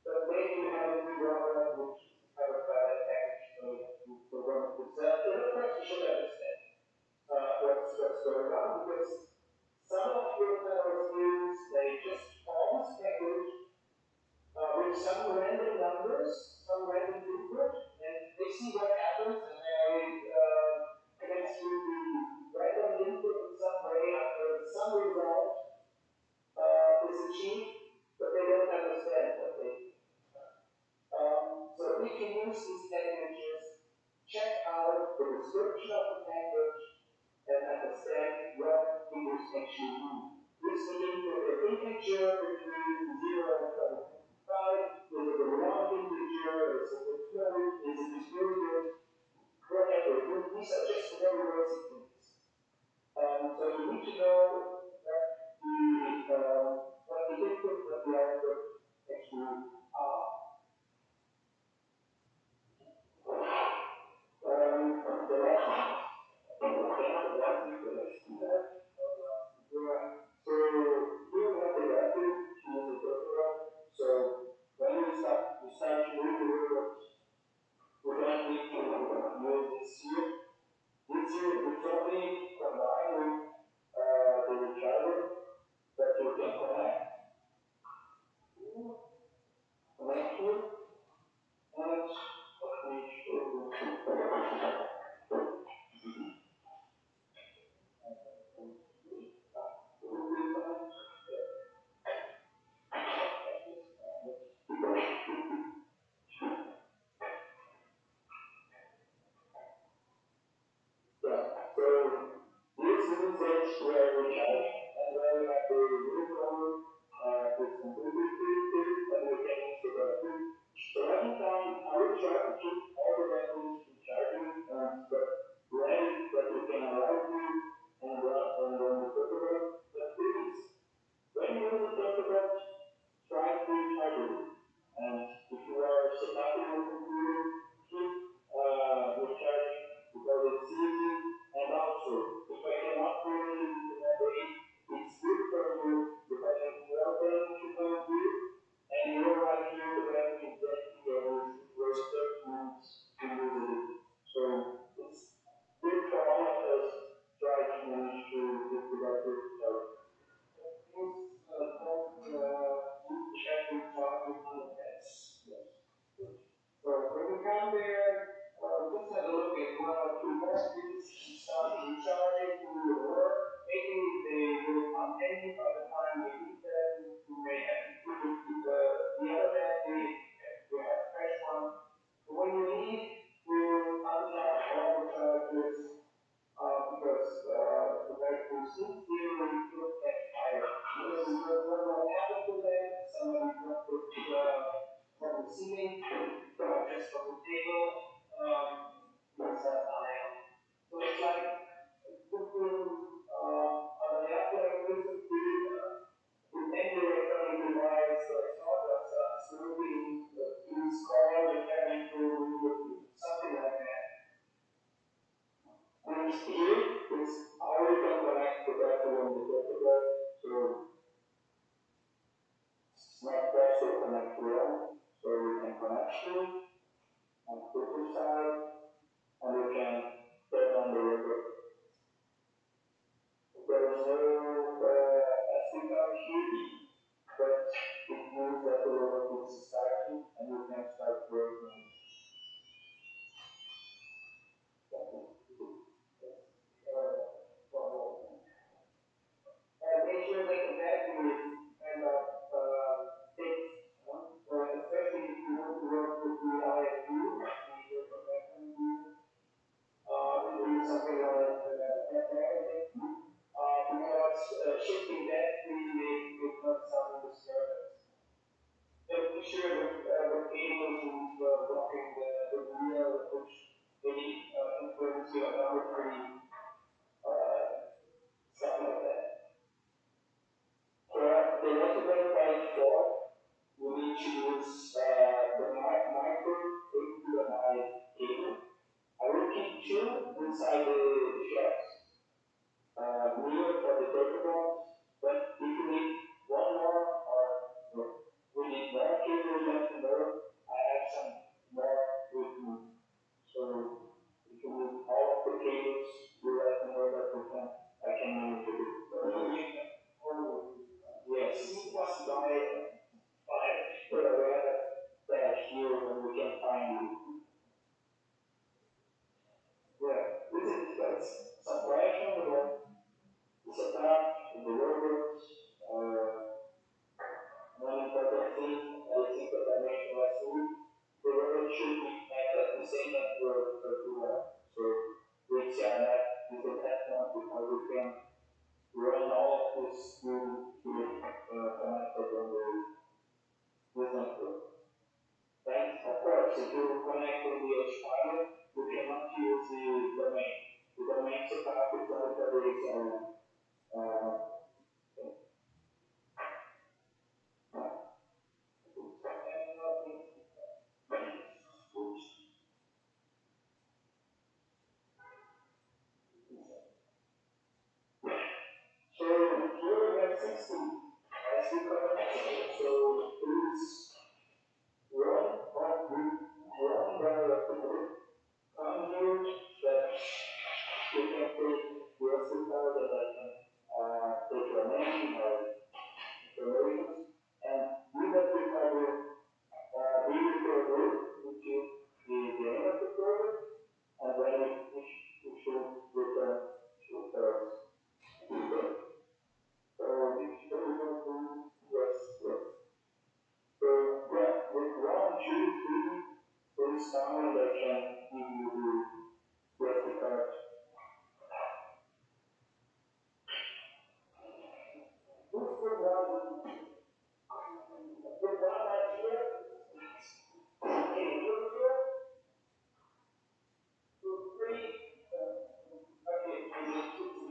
but maybe you haven't read which is covered by that package. So you have to program it yourself. And of course, you should understand what's going on because some of your fellow students they just call this package with some random numbers, some random input, and they see what happens, and they connect to the random input in some way after some result is achieved, but they don't understand what they do. So if you use these packages, check out the description of the package and understand what figures actually mean. Is the input an integer between 0 and 25? Is it a long integer? Is it a float? Is it distributed? Whatever. These are just very basic things. So you need to know what the input, what the output actually are. The next so here we have the graphic to use the program. So when you start to move the robot, we're going to need to use this here. This here is probably combined with the recharger that you can connect here, and let me show you. So this usage where we charge and where we have the root this completely and we can use the battery. So every time I will try to keep all the batteries recharging but ready that we can arrive to and run the program. But please, when you use the program, try to recharge it. And if you are set up in your computer, keep recharging because it's easy. And also, if I cannot do anything to that day, it's good for you because it's more than you can do. And you don't have to use the battery exactly or waste 30 minutes to use it. So it's good for all of us try to manage to get the battery recharged. Check the charging on the test. So when you come there, just have a look at one or two messages, start recharging to your work. Maybe they will come handy by the time you need them. You may have to put it to the other battery if you have a fresh one. But when you leave, you uncharge all the chargers because the batteries in theory will catch fire. Because you don't know what happened to them. Somebody dropped it from the ceiling, just from the table. So it's like putting on an airplane recently with any electronic device that's not absolutely installed and having to something like that. And here is how we can connect the battery and the photograph. So it's not possible to connect to one. So we can connect here on the photo side and we can turn on the robot. There is no SD card here, but it means that the robot is starting and you can start working. And make sure that the battery is kind of fixed, especially if you want to work with the ISU, the virtual battery view, do something like that because shifting battery may cause some disturbance. And be sure that the cable isn't blocking the wheel, which may influence your geometry, stuff like that. For the Electrical by default, we need to use HDMI cable. I will keep two inside the shelves, near for the paper box. But if you need one more or we need more cables, let me know. I have some more with me. So if you need all of the cables, you let me know that I can manage it. Yes, five. We have a dash here when we can find you. Yeah, this is some questions about the setup, the robots, one important thing I think that I mentioned last week, the robot should be connected at the same network for everyone. So HCRNet is the platform because we can run all of this connected on this network. And of course, if you connect on the Spider, you cannot use the domain. The domain setup is only for the HCRNet. So here we have 16 as we connect. So please run on one directory. Come here that you can take USB card and I can take your name or information. And we have to cover be with your group until the end of the program. And when we finish, we should return to us. Okay? So this is what we're going to do. Yes, yes. So yeah, with 1, 2, 3, there is someone that can give you the recipe card. Who's the one? The one right here? Can you do it here? 2, 3. Okay, I need to do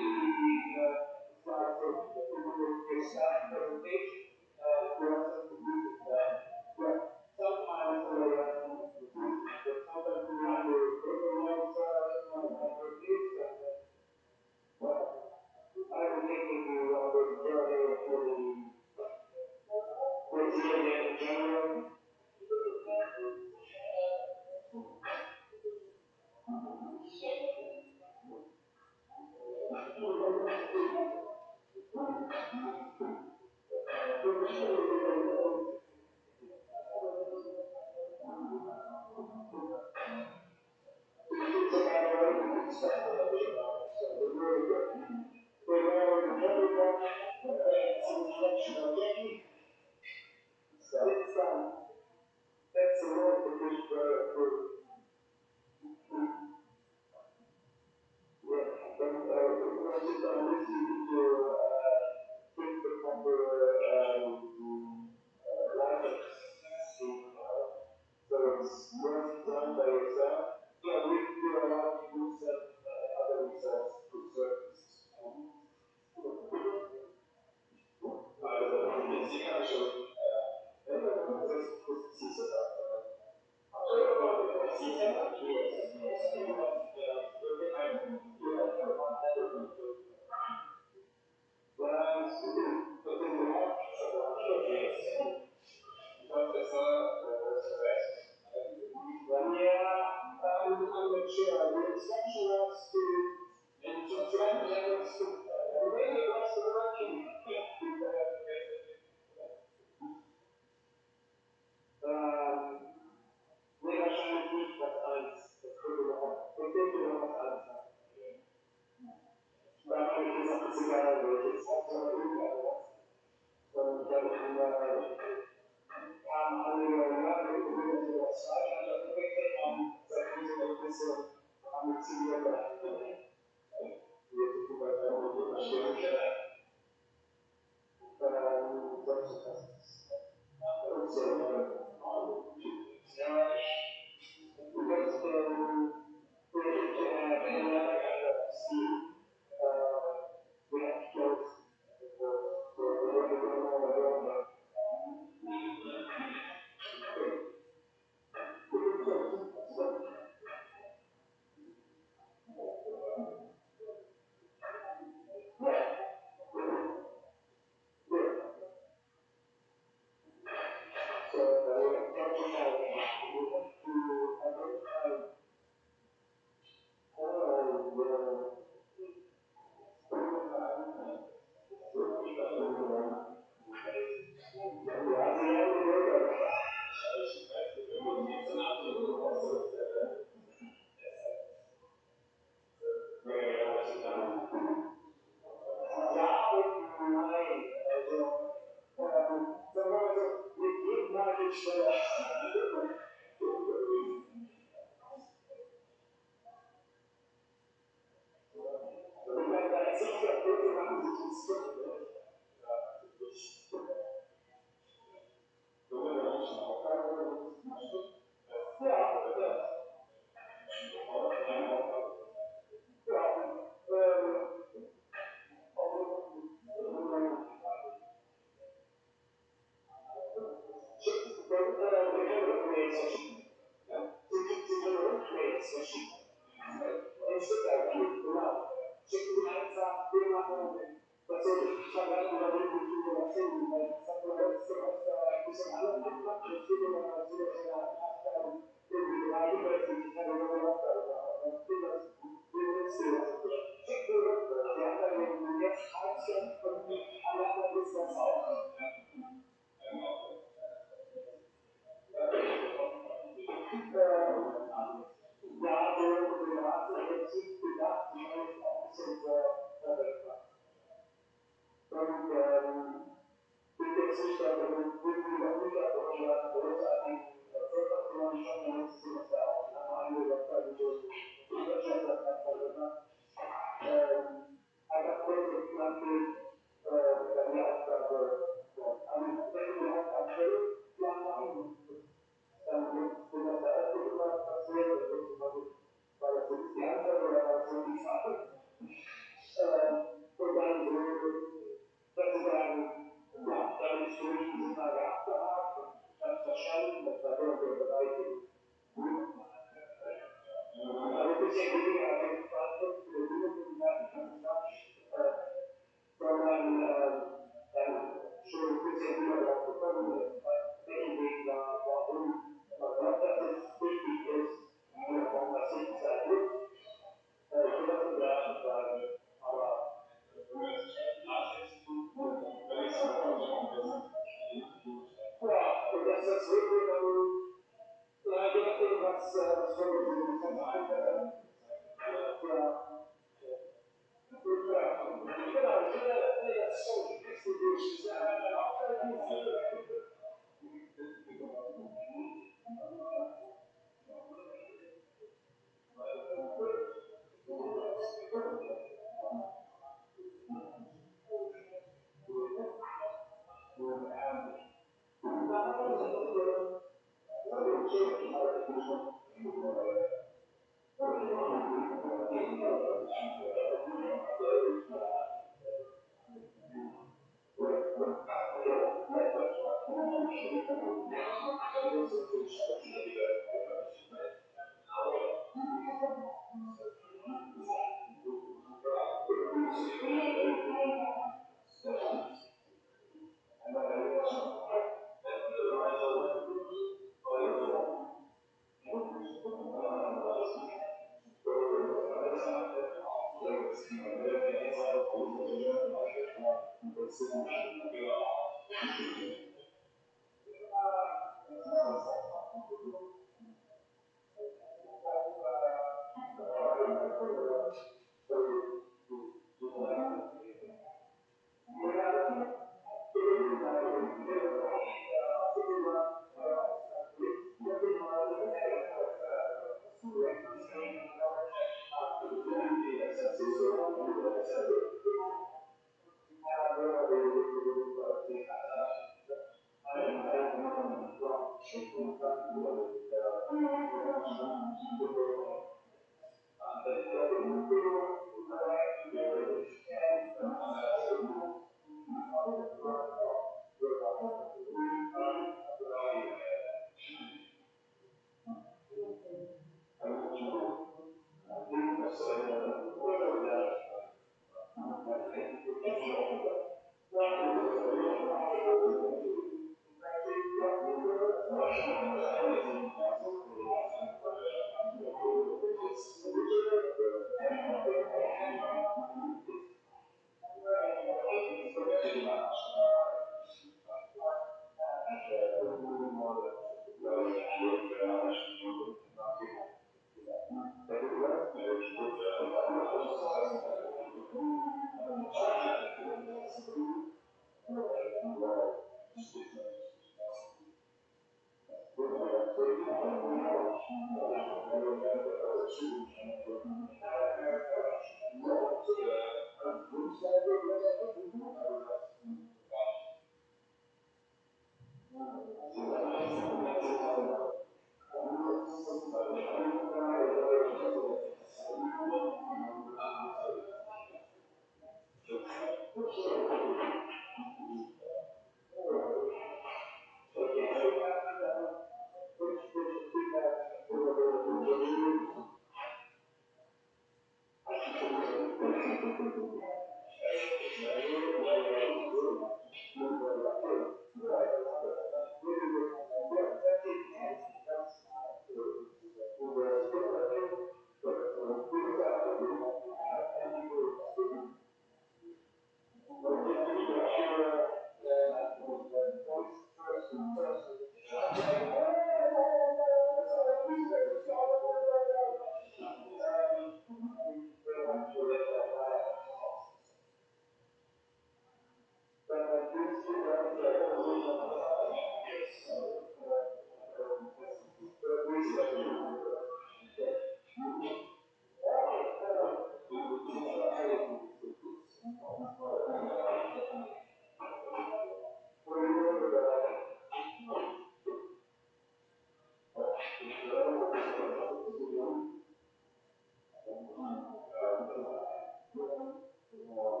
more.